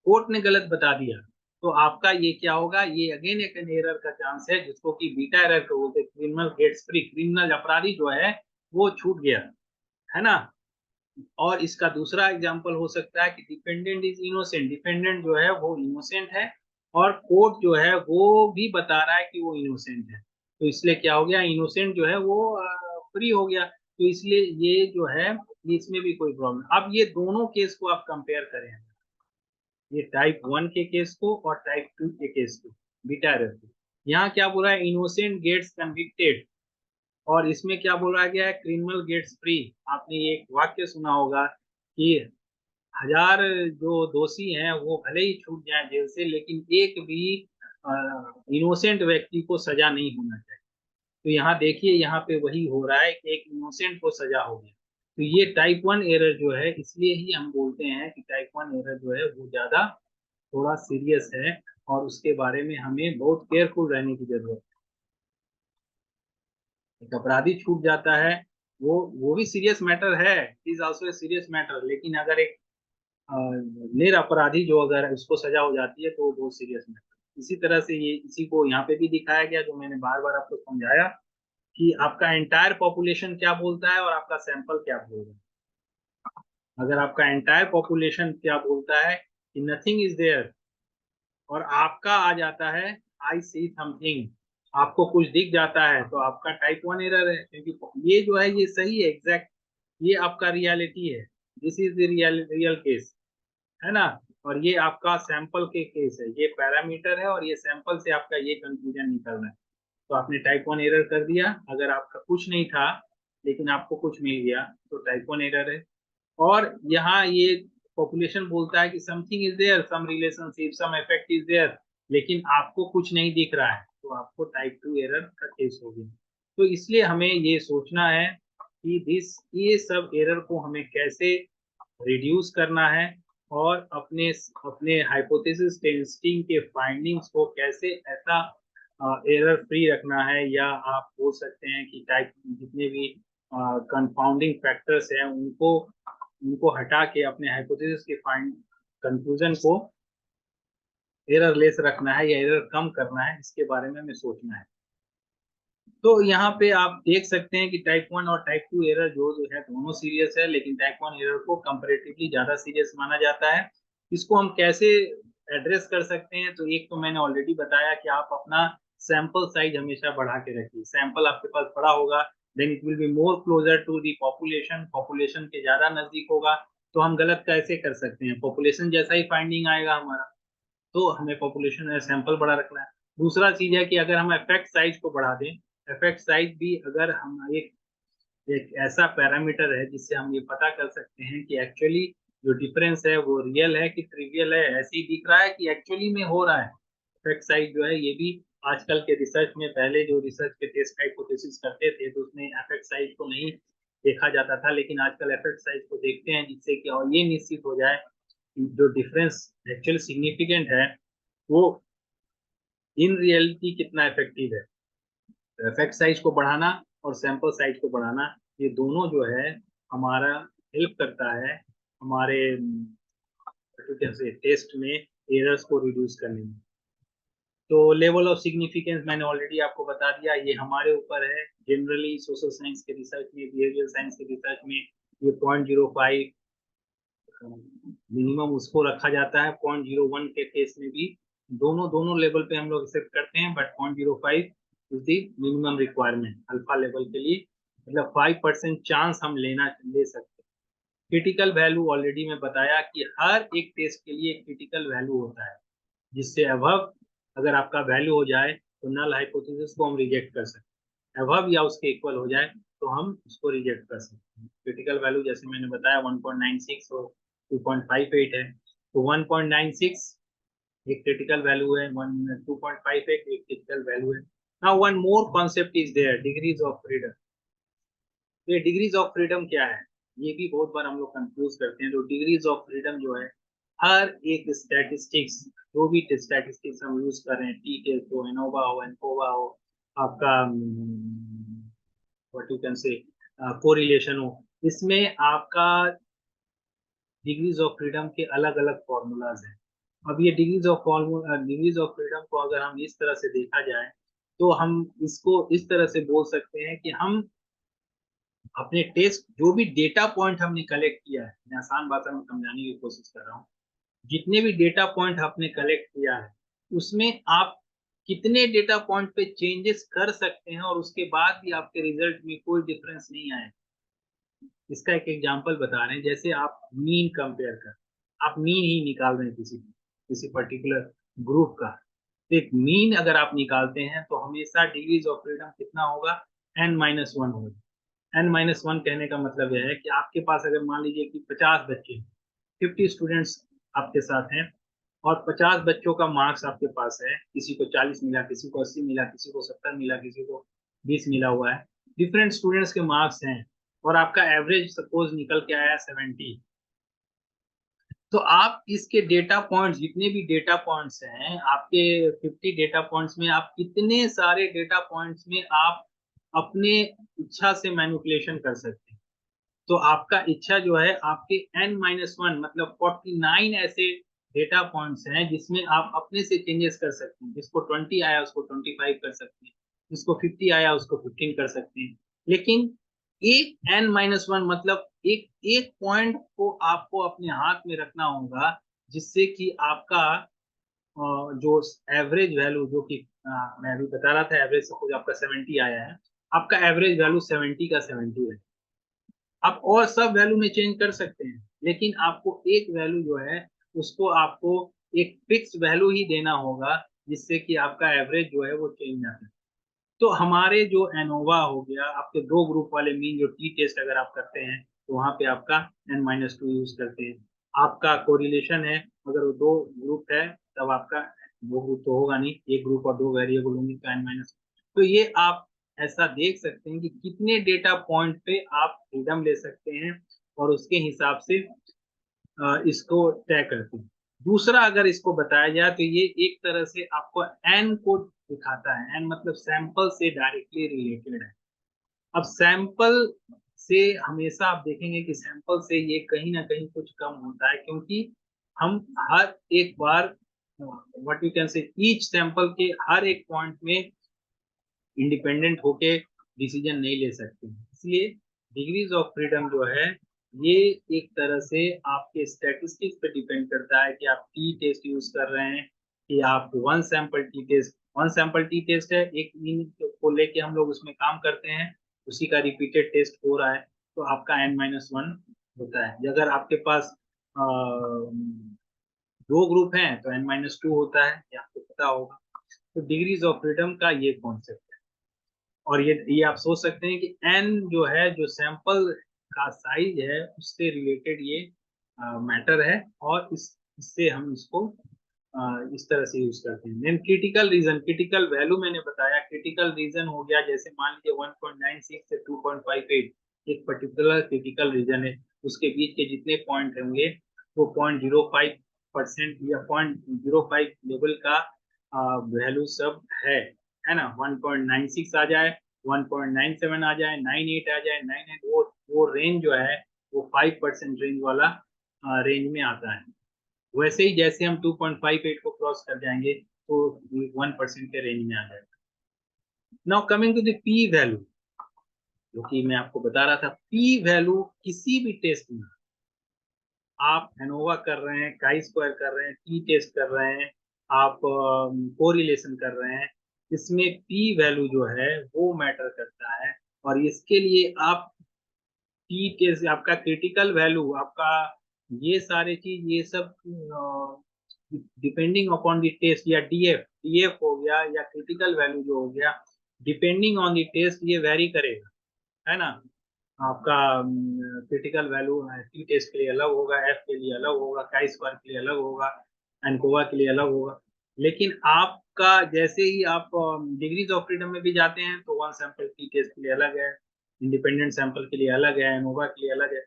कोर्ट ने गलत बता दिया। तो आपका ये क्या होगा, ये अगेन एक एरर का चांस है, जिसको कि बीटा एरर को बोलते हैं, क्रिमिनल गेट्स फ्री, क्रिमिनल अपराधी जो है वो छूट गया, है ना। और इसका दूसरा एग्जांपल हो सकता है कि डिपेंडेंट इज इनोसेंट, डिपेंडेंट जो है वो इनोसेंट है, और कोर्ट जो है वो भी बता रहा है कि वो इनोसेंट है। तो इसलिए क्या हो गया, इनोसेंट जो है वो फ्री हो गया। तो इसलिए ये जो है इसमें भी कोई प्रॉब्लम। अब ये दोनों केस को आप कंपेयर करें, ये टाइप 1 के केस को और टाइप 2 के केस को, बीटा एरर को। यहाँ क्या बोला है, इनोसेंट गेट्स कन्विक्टेड, और इसमें क्या बोला गया है, क्रिमिनल गेट्स फ्री। आपने ये एक वाक्य सुना होगा कि 1000 जो दोषी हैं वो भले ही छूट जाए जेल से, लेकिन एक भी इनोसेंट व्यक्ति को सजा नहीं होना चाहिए। तो यहाँ देखिए, यहाँ पे वही हो रहा है कि एक इनोसेंट को सजा हो गया। तो ये टाइप 1 एरर जो है, इसलिए ही हम बोलते हैं कि टाइप 1 एरर जो है वो ज्यादा थोड़ा सीरियस है, और उसके बारे में हमें बहुत केयरफुल रहने की जरूरत है। एक अपराधी छूट जाता है, वो भी सीरियस मैटर है, is also a serious matter, लेकिन अगर एक निरपराधी जो अगर उसको सजा हो जाती है तो वो बहुत सीरियस मैटर। इसी तरह से ये इसी को यहाँ पे भी दिखाया गया, जो मैंने बार बार आपको समझाया कि आपका एंटायर पॉपुलेशन क्या बोलता है और आपका सैंपल क्या बोल रहा है। अगर आपका एंटायर पॉपुलेशन क्या बोलता है कि नथिंग इज देयर, और आपका आ जाता है आई सी समथिंग, आपको कुछ दिख जाता है, तो आपका टाइप 1 एरर है, क्योंकि ये जो है ये सही है, एग्जैक्ट, ये आपका रियलिटी है, this is the real real case, है ना। और ये आपका सैंपल के केस है, ये पैरामीटर है, और ये सैंपल से आपका ये कंक्लूजन निकल रहा है। तो आपने टाइप 1 एरर कर दिया, अगर आपका कुछ नहीं था लेकिन आपको कुछ मिल गया तो टाइप 1 एरर है। और यहाँ ये पॉपुलेशन बोलता है कि something is there, some relationship, some effect is there, लेकिन आपको कुछ नहीं दिख रहा है, तो आपको टाइप 2 एरर का केस हो गया। तो इसलिए हमें ये सोचना है कि दिस ये सब एरर को हमें कैसे रिड्यूस करना है, और अपने अपने हाइपोथेसिस टेस्टिंग के फाइंडिंग्स को कैसे ऐसा एरर फ्री रखना है, या आप बोल सकते हैं कि टाइप जितने भी कंपाउंडिंग फैक्टर्स हैं उनको उनको हटा के अपने हाइपोथेसिस के फाइंड कंक्लूजन को एरर लेस रखना है या एरर कम करना है, इसके बारे में हमें सोचना है। तो यहाँ पे आप देख सकते हैं कि टाइप 1 और टाइप 2 एरर जो है दोनों सीरियस है, लेकिन टाइप 1 एरर को कंपैरेटिवली ज्यादा सीरियस माना जाता है। इसको हम कैसे एड्रेस कर सकते हैं, तो एक तो मैंने ऑलरेडी बताया कि आप अपना सैंपल साइज हमेशा बढ़ा के रखिए। सैंपल आपके पास बड़ा होगा, then it will be more closer to the population, population के ज्यादा नजदीक होगा। तो हम गलत कैसे कर सकते हैं, पॉपुलेशन जैसा ही फाइंडिंग आएगा हमारा, तो हमें पॉपुलेशन सैंपल बड़ा रखना है। दूसरा चीज है कि अगर हम इफेक्ट साइज को बढ़ा दें, इफेक्ट साइज भी अगर हम एक ऐसा पैरामीटर है जिससे हम ये पता कर सकते हैं कि एक्चुअली जो डिफरेंस है वो रियल है कि ट्रिवियल है, ऐसे ही दिख रहा है कि एक्चुअली में हो रहा है। इफेक्ट साइज जो है ये भी आजकल के रिसर्च में, पहले जो रिसर्च के टेस्ट हाइपोथेसिस करते थे तो उसमें इफेक्ट साइज को नहीं देखा जाता था, लेकिन आजकल इफेक्ट साइज को देखते हैं, जिससे कि और ये निश्चित हो जाए कि जो डिफरेंस एक्चुअली सिग्निफिकेंट है वो इन रियलिटी कितना इफेक्टिव है। इफेक्ट साइज को बढ़ाना और सैंपल साइज को बढ़ाना, ये दोनों जो है हमारा हेल्प करता है हमारे से टेस्ट में एरर्स को रिड्यूस करने में। तो लेवल ऑफ सिग्निफिकेंस मैंने ऑलरेडी आपको बता दिया, ये हमारे ऊपर है। जनरली सोशल साइंस के रिसर्च में, बिहेवियर साइंस के रिसर्च में ये 0.05 मिनिमम उसको रखा जाता है। 0.01 के केस में भी दोनों दोनों लेवल पे हम लोग एक्सेप्ट करते हैं, but 0.05 is the minimum requirement alpha level के लिए, मतलब 5% चांस हम ले सकते हैं। क्रिटिकल वैल्यू ऑलरेडी मैं बताया कि हर एक टेस्ट के लिए क्रिटिकल वैल्यू होता है, जिससे अबव अगर आपका वैल्यू हो जाए तो नल हाइपोथेसिस को हम रिजेक्ट कर सकते हैं, अबव या उसके इक्वल हो जाए तो हम उसको रिजेक्ट कर सकते हैं। क्रिटिकल वैल्यू जैसे मैंने बताया 1.96 और 2.58 है, तो 1.96 एक क्रिटिकल वैल्यू है, 2.58 एक क्रिटिकल वैल्यू है। Now one more concept is there, degrees of freedom. तो ये डिग्रीज ऑफ फ्रीडम क्या है, ये भी बहुत बार हम लोग कंफ्यूज करते हैं। तो डिग्रीज ऑफ फ्रीडम जो है, हर एक स्टैटिस्टिक्स, जो भी स्टैटिस्टिक्स हम यूज कर रहे हैं, टी टेस्ट हो, एनोवा हो, एनकोवा हो, आपका व्हाट यू कैन से कोरिलेशन हो, इसमें आपका डिग्रीज ऑफ फ्रीडम के अलग अलग फॉर्मूलाज हैं। अब ये डिग्रीज ऑफ फ्रीडम को अगर हम इस तरह से देखा जाए, तो हम इसको इस तरह से बोल सकते हैं कि हम अपने टेस्ट जो भी डेटा पॉइंट हमने कलेक्ट किया है, मैं आसान भाषा में समझाने की कोशिश कर रहा हूँ, जितने भी डेटा पॉइंट आपने कलेक्ट किया है उसमें आप कितने डेटा पॉइंट पे चेंजेस कर सकते हैं और उसके बाद भी आपके रिजल्ट में कोई डिफरेंस नहीं आए। इसका एक एग्जांपल बता रहे हैं, जैसे आप मीन कंपेयर कर, आप मीन ही निकाल रहे हैं किसी किसी पर्टिकुलर ग्रुप का, तो एक मीन अगर आप निकालते हैं तो हमेशा डिग्रीज ऑफ फ्रीडम कितना होगा, n-1 होगा। n-1 कहने का मतलब यह है कि आपके पास अगर मान लीजिए कि 50 बच्चे हैं, 50 स्टूडेंट्स आपके साथ हैं और 50 बच्चों का मार्क्स आपके पास है, किसी को 40 मिला, किसी को 80 मिला, किसी को 70 मिला, किसी को 20 मिला हुआ है, डिफरेंट स्टूडेंट्स के मार्क्स हैं और आपका एवरेज सपोज निकल के आया 70। तो आप इसके डेटा पॉइंट्स, जितने भी डेटा पॉइंट्स हैं आपके 50 डेटा पॉइंट्स में, आप कितने सारे डेटा पॉइंट्स में आप अपने इच्छा से मैनिपुलेशन कर सकते हैं। तो आपका इच्छा जो है आपके n-1 मतलब 49 ऐसे डेटा पॉइंट्स हैं जिसमें आप अपने से चेंजेस कर सकते हैं। जिसको 20 आया उसको 25 कर सकते हैं, जिसको 50 आया उसको 15 कर सकते हैं। लेकिन एक n-1 मतलब एक एक पॉइंट को आपको अपने हाथ में रखना होगा, जिससे कि आपका जो एवरेज वैल्यू, जो कि मैं अभी बता रहा था, एवरेज सपोज आपका 70 आया है, आपका एवरेज वैल्यू 70 का 70 है। आप और सब वैल्यू में चेंज कर सकते हैं, लेकिन आपको एक वैल्यू जो है उसको आपको एक फिक्स वैल्यू ही देना होगा, जिससे कि आपका एवरेज जो है वो चेंज ना करे। तो हमारे जो एनोवा हो गया, आपके दो ग्रुप वाले मीन जो टी टेस्ट अगर आप करते हैं तो वहां पे आपका n-2 यूज करते हैं। आपका कोरिलेशन है, अगर वो दो ग्रुप है तब आपका, दो ग्रुप तो होगा नहीं, एक ग्रुप और दो वेरिएबल होंगे तो n-, तो ये आप ऐसा देख सकते हैं कि कितने डेटा पॉइंट पे आप फ्रीडम ले सकते हैं और उसके हिसाब से इसको तय करते हैं। दूसरा अगर इसको बताया जाए तो ये एक तरह से आपको एन को दिखाता है। एन मतलब सैंपल से डायरेक्टली रिलेटेड है। अब सैंपल से हमेशा आप देखेंगे कि सैंपल से ये कहीं ना कहीं कुछ कम होता है, क्योंकि हम हर एक बार what you can say each sample के हर एक पॉइंट में इंडिपेंडेंट होके डिसीजन नहीं ले सकते। इसलिए डिग्रीज ऑफ फ्रीडम जो है ये एक तरह से आपके स्टैटिस्टिक्स पे डिपेंड करता है कि आप टी टेस्ट यूज कर रहे हैं कि आप one sample t test. One sample t test है, एक मीन को लेके हम लोग उसमें काम करते हैं, उसी का रिपीटेड टेस्ट हो रहा है, तो आपका n-1 होता है। अगर आपके पास दो ग्रुप हैं तो n-2 होता है, ये आपको पता होगा। तो डिग्रीज ऑफ फ्रीडम का ये कॉन्सेप्ट है। और ये आप सोच सकते हैं कि n जो है, जो सैंपल का साइज है, उससे रिलेटेड ये मैटर है, और इससे हम इसको इस तरह से यूज करते हैं। Then critical region, critical value मैंने बताया। क्रिटिकल रीजन हो गया, जैसे मान लीजिए 1.96 से 2.58 एक पर्टिकुलर क्रिटिकल रीजन है, उसके बीच के जितने पॉइंट होंगे वो 0.05% या 0.05 लेवल का वैल्यू सब है ना। 1.96 आ जाए, 1.97 आ जाए, 98 आ जाए, 98, वो रेंज जो है वो 5% रेंज वाला रेंज में आता है। वैसे ही जैसे हम 2.58 को क्रॉस कर जाएंगे तो 1% के रेंज में आ जाएगा। Now coming to the p value, जो कि मैं आपको बता रहा था, पी वैल्यू किसी भी टेस्ट में, आप एनोवा कर रहे हैं, काई स्क्वायर कर रहे हैं, टी टेस्ट कर रहे हैं, आप कोरिलेशन कर रहे हैं, इसमें पी वैल्यू जो है वो मैटर करता है। और इसके लिए आप टी टेस्ट, आपका क्रिटिकल वैल्यू, आपका ये सारे चीज, ये सब डिपेंडिंग अपॉन द टेस्ट, या डीएफ, डीएफ हो गया या क्रिटिकल वैल्यू जो हो गया, डिपेंडिंग ऑन द टेस्ट ये वेरी करेगा, है ना। आपका क्रिटिकल वैल्यू टी टेस्ट के लिए अलग होगा, एफ के लिए अलग होगा, काई स्क्वायर के लिए अलग होगा, एनकोवा के लिए अलग होगा। लेकिन आपका जैसे ही आप डिग्रीज ऑफ फ्रीडम में भी जाते हैं तो वन सैंपल टी टेस्ट के लिए अलग है, इंडिपेंडेंट सैंपल के लिए अलग है, एनोवा के लिए अलग है।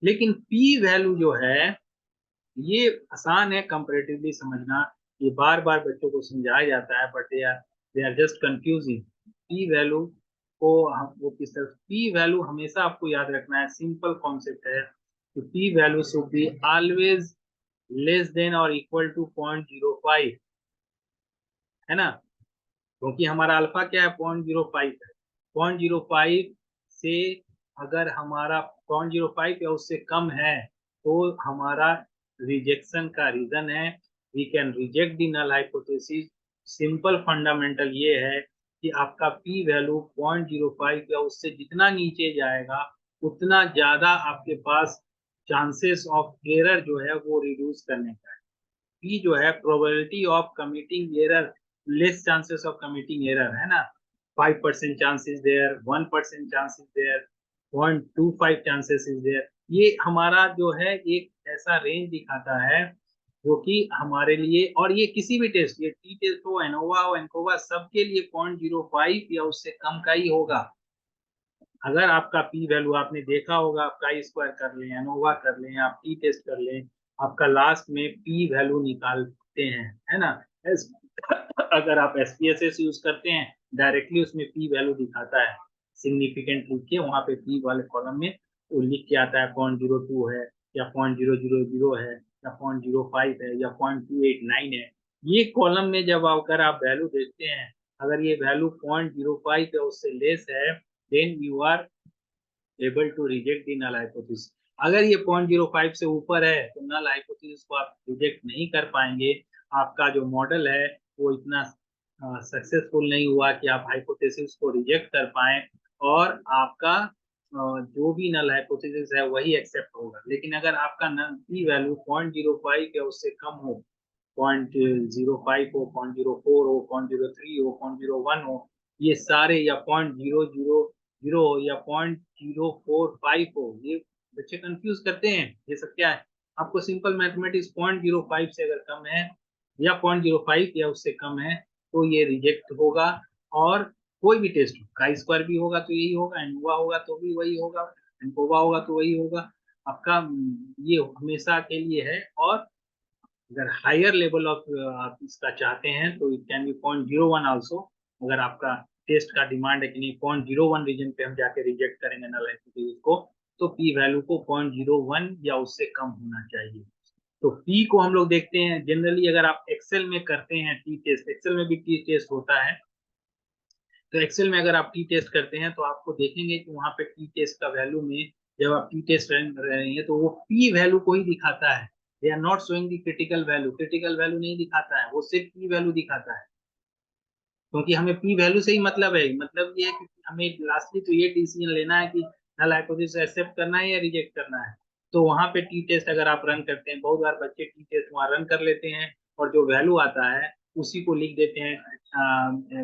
लेकिन पी वैल्यू जो है ये आसान है कंपैरेटिवली समझना, ये बार बार बच्चों को समझाया जाता है, but they are just confusing. P value को वो किस तरह, पी वैल्यू हमेशा आपको याद रखना है, सिंपल कॉन्सेप्ट है कि P value should be always less than और इक्वल टू 0.05, है ना। क्योंकि हमारा अल्फा क्या है, 0.05 है। 0.05 से अगर हमारा 0.05 या उससे कम है तो हमारा रिजेक्शन का रीजन है, we can reject the null hypothesis. Simple fundamental ये है कि आपका पी वैल्यू 0.05 या उससे जितना नीचे जाएगा उतना ज्यादा आपके पास चांसेस ऑफ एरर जो है वो रिड्यूस करने का है। पी जो है probability of committing error, less chances of committing error, है ना। 5% chances there, 1% chances there, 0.25 chances is there. ये हमारा जो है एक ऐसा रेंज दिखाता है जो कि हमारे लिए, और ये किसी भी टेस्ट, ये टी टेस्ट हो, एनोवा हो, एनकोवा, सबके लिए 0.05 या उससे कम का ही होगा। अगर आपका पी वैल्यू आपने देखा होगा, आप काई स्क्वायर कर लें, एनोवा कर लें, आप टी टेस्ट कर लें, आपका लास्ट में पी वैल्यू निकालते हैं, है ना। एस, अगर आप एसपीएसएस यूज करते हैं, डायरेक्टली उसमें पी वैल्यू दिखाता है, सिग्निफिकेंट लिख के वहां पे पी वाले कॉलम में वो लिख के आता है 0.02 है, या 0.000 है, या 0.05 है, या 0.289 है। ये कॉलम में जब आकर आप वैल्यू देखते हैं, अगर ये वैल्यू 0.05 या उससे लेस है, then you are able to reject the null hypothesis। अगर ये 0.05 से ऊपर है तो नल हाइपोथेसिस को आप रिजेक्ट नहीं कर पाएंगे। आपका जो मॉडल है वो इतना सक्सेसफुल नहीं हुआ कि आप हाइपोथेसिस को रिजेक्ट कर पाए, और आपका जो भी नल हाइपोथेसिस है वही एक्सेप्ट होगा। लेकिन अगर आपका नल की वैल्यू 0.05 या उससे कम हो, 0.05 हो, 0.04 हो, 0.03 हो, 0.01 हो, ये सारे, या 0.000 हो, या 0.045 हो, ये बच्चे कंफ्यूज करते हैं। ये सब क्या है? आपको सिंपल मैथमेटिक्स, 0.05 से अगर कम है, या 0.05 या उससे कम है, तो ये रिजेक्ट होगा। और कोई भी टेस्ट हो, काई स्क्वायर भी होगा तो यही होगा, एनोवा होगा तो भी वही होगा, एनकोवा होगा तो वही होगा आपका। ये हमेशा के लिए है। और अगर हायर लेवल ऑफ आप इसका चाहते हैं तो इट कैन बी 0.01 आल्सो। अगर आपका टेस्ट का डिमांड है कि नहीं 0.01 रीजन पे हम जाके रिजेक्ट करेंगे नल हाइपोथेसिस को, तो पी वैल्यू को 0.01 या उससे कम होना चाहिए। तो पी को हम लोग देखते हैं जनरली, अगर आप एक्सेल में करते हैं टी टेस्ट, एक्सेल में भी टी टेस्ट होता है, तो एक्सेल में अगर आप टी टेस्ट करते हैं तो आपको देखेंगे कि वहां पे टी टेस्ट का वैल्यू में, जब आप टी टेस्ट रन कर रहे हैं तो वो पी वैल्यू को ही दिखाता है। They are not showing the critical value, critical value नहीं दिखाता है, वो सिर्फ पी वैल्यू दिखाता है। क्योंकि हमें पी वैल्यू से ही मतलब है, मतलब ये है कि हमें लास्टली तो ये डिसीजन लेना है कि नल हाइपोथेसिस एक्सेप्ट करना है या रिजेक्ट करना है। तो वहां पे टी टेस्ट अगर आप रन करते हैं, बहुत बार बच्चे टी टेस्ट वहां रन कर लेते हैं, और जो वैल्यू आता है उसी को लिख देते हैं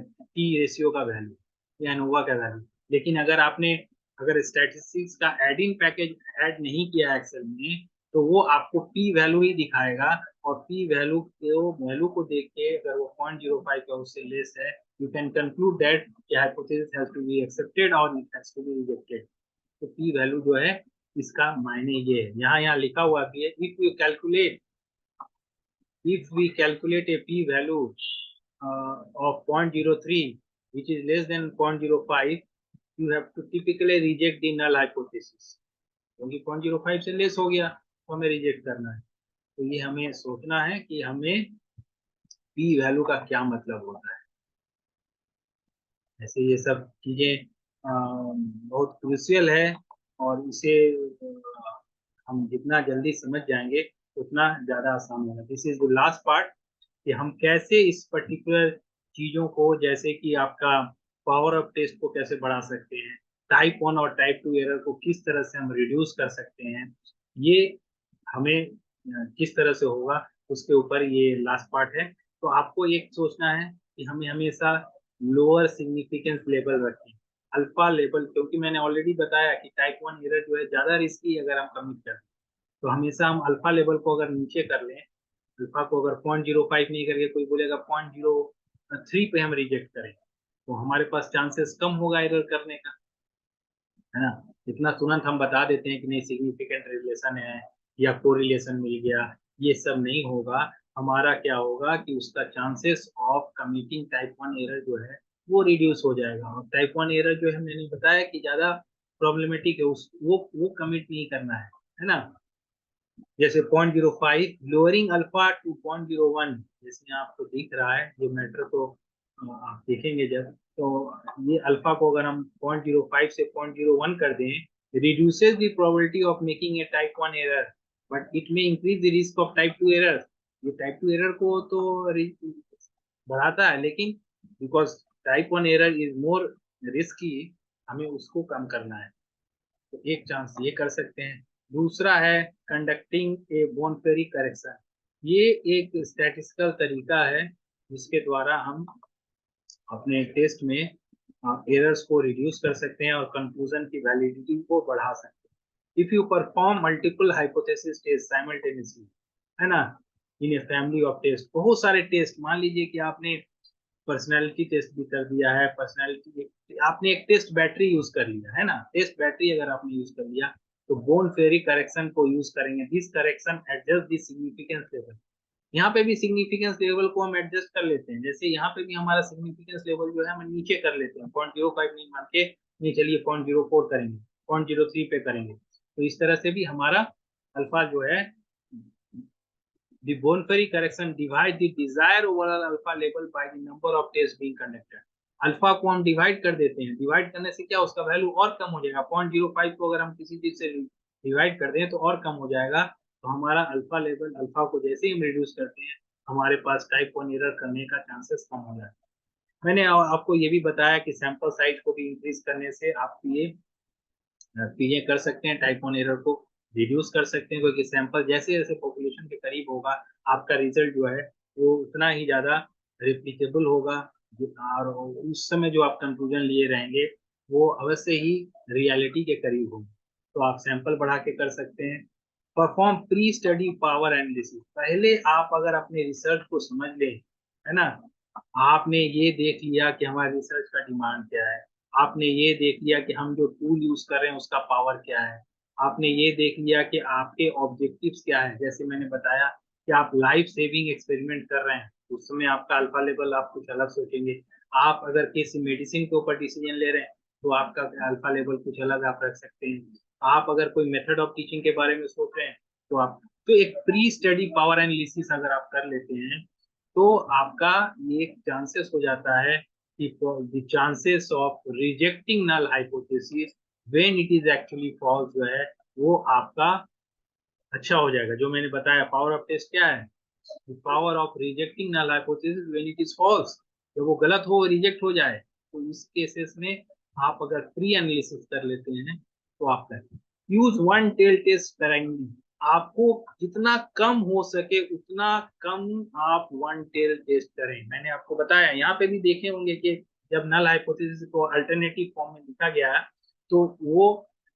टी रेशियो का वैल्यू या एनोवा का वैल्यू। लेकिन अगर आपने, अगर स्टैटिस्टिक्स का एडिंग पैकेज ऐड नहीं किया एक्सेल में, तो वो आपको पी वैल्यू ही दिखाएगा। और पी वैल्यू को देख के अगर वो 0.05 का उससे लेस है, you can conclude that the hypothesis has to be accepted or it has to be rejected। तो p वैल्यू जो है इसका मायने ये है, यहाँ लिखा हुआ भी है, if we calculate a p value of 0.03 which is less than 0.05, you have to typically reject the null hypothesis। क्योंकि 0.05 से लेस हो गया तो हमें रिजेक्ट करना है। तो ये हमें सोचना है कि हमें p वैल्यू का क्या मतलब होता है। ऐसे ये सब चीजें बहुत क्रूशियल है, और इसे हम जितना जल्दी समझ जाएंगे उतना ज्यादा आसान होगा। This is the last part, कि हम कैसे इस पर्टिकुलर चीजों को, जैसे कि आपका पावर ऑफ टेस्ट को कैसे बढ़ा सकते हैं, टाइप 1 और टाइप 2 एरर को किस तरह से हम रिड्यूस कर सकते हैं, ये हमें किस तरह से होगा, उसके ऊपर ये लास्ट पार्ट है। तो आपको एक सोचना है कि हमें हमेशा लोअर सिग्निफिकेंस लेवल रखें, अल्फा लेवल, क्योंकि मैंने ऑलरेडी बताया कि टाइप 1 एरर जो है ज्यादा रिस्की अगर हम कमिट करें, तो हमेशा हम अल्फा लेवल को अगर नीचे कर लें, अल्फा को अगर 0.05 नहीं करके कोई बोलेगा 0.03 पे हम रिजेक्ट करें, तो हमारे पास चांसेस कम होगा एरर करने का, है ना। इतना तुरंत हम बता देते हैं कि नहीं सिग्निफिकेंट रिलेशन है या कोरिलेशन मिल गया, ये सब नहीं होगा। हमारा क्या होगा कि उसका chances of committing type 1 error जो है वो रिड्यूस हो जाएगा। और टाइप 1 एरर जो है मैंने बताया कि ज्यादा प्रॉब्लमेटिक है, उस वो कमिट नहीं करना है ना। जैसे 0.05 लोअरिंग अल्फा टू 0.01, जैसे यहाँ आपको दिख रहा है ये मैटर, तो आप देखेंगे जब, तो ये अल्फा को अगर हम 0.05 से 0.01 कर दें, reduces the probability of making a type 1 error, but it में increase the risk of type 2 error. ये टाइप 2 एरर को तो बढ़ाता है, लेकिन because type 1 error is more risky, हमें उसको कम करना है। तो एक चांस ये कर सकते हैं। दूसरा है कंडक्टिंग ए बोनफेरी करेक्शन। ये एक स्टैटिस्टिकल तरीका है जिसके द्वारा हम अपने टेस्ट में एरर्स को रिड्यूस कर सकते हैं और कंक्लूजन की वैलिडिटी को बढ़ा सकते हैं। If you perform multiple hypothesis test simultaneously, है ना, in a family of test, बहुत सारे टेस्ट, मान लीजिए कि आपने पर्सनैलिटी टेस्ट भी कर दिया है, पर्सनैलिटी आपने एक टेस्ट बैटरी यूज कर लिया है ना, टेस्ट बैटरी अगर आपने यूज कर लिया तो बोन फेरी करेक्शन को यूज करेंगे, this correction adjust the significance level. यहाँ पे भी सिग्निफिकेंस लेवल को हम एडजस्ट कर लेते हैं, जैसे यहाँ पे भी हमारा सिग्निफिकेंस लेवल जो है हम नीचे कर लेते हैं, 0.05 नहीं मान के, नहीं चलिए 0.04 करेंगे, 0.03 पे करेंगे, तो इस तरह से भी हमारा अल्फा जो है, the Bonferry correction divide the desired overall alpha level by the number of tests being conducted। Alpha को हम डिवाइड कर देते हैं, डिवाइड करने से क्या उसका वैल्यू और कम हो जाएगा, 0.05 को अगर हम किसी चीज से डिवाइड कर दें तो और कम हो जाएगा, तो हमारा अल्फा लेवल, अल्फा को जैसे ही हम रिड्यूस करते हैं हमारे पास टाइप 1 एरर करने का चांसेस कम हो जाता है। मैंने आपको ये भी बताया कि सैंपल साइज को भी इंक्रीज करने से आप ये चीजें कर सकते हैं, टाइप 1 एरर को रिड्यूस कर सकते हैं, क्योंकि सैंपल जैसे जैसे पॉपुलेशन के करीब होगा आपका रिजल्ट जो है वो उतना ही ज्यादा रिप्लीकेबल होगा, और उस समय जो आप कंक्लूजन लिए रहेंगे वो अवश्य ही रियलिटी के करीब होंगे। तो आप सैंपल बढ़ा के कर सकते हैं। Perform pre study power analysis, पहले आप अगर अपने रिसर्च को समझ लें, है ना, आपने ये देख लिया कि हमारे रिसर्च का डिमांड क्या है, आपने ये देख लिया कि हम जो टूल यूज कर रहे हैं उसका पावर क्या है, आपने ये देख लिया कि आपके ऑब्जेक्टिव्स क्या है, जैसे मैंने बताया कि आप लाइफ सेविंग एक्सपेरिमेंट कर रहे हैं, उस समय आपका अल्फा लेवल आप कुछ अलग सोचेंगे, आप अगर किसी मेडिसिन के ऊपर डिसीजन ले रहे हैं तो आपका अल्फा लेवल कुछ अलग आप रख सकते हैं, आप अगर कोई मेथड ऑफ टीचिंग के बारे में सोच रहे हैं तो आप, तो एक प्री स्टडी पावर एनालिसिस अगर आप कर लेते हैं तो आपका ये चांसेस हो जाता है कि the chances of rejecting null hypothesis when it is actually false जो है वो आपका अच्छा हो जाएगा। जो मैंने बताया पावर ऑफ टेस्ट क्या है, power of rejecting null hypothesis when it is false, जब वो गलत हो, रिजेक्ट हो जाए, तो इस केसेस में आप अगर प्री एनालिसिस कर लेते हैं तो आप करें। Use one tail test sparingly, आपको जितना कम हो सके उतना कम आप वन टेल टेस्ट करें। मैंने आपको बताया, यहाँ पे भी देखे होंगे कि जब नल हाइपोथेसिस को अल्टरनेटिव फॉर्म में लिखा गया तो वो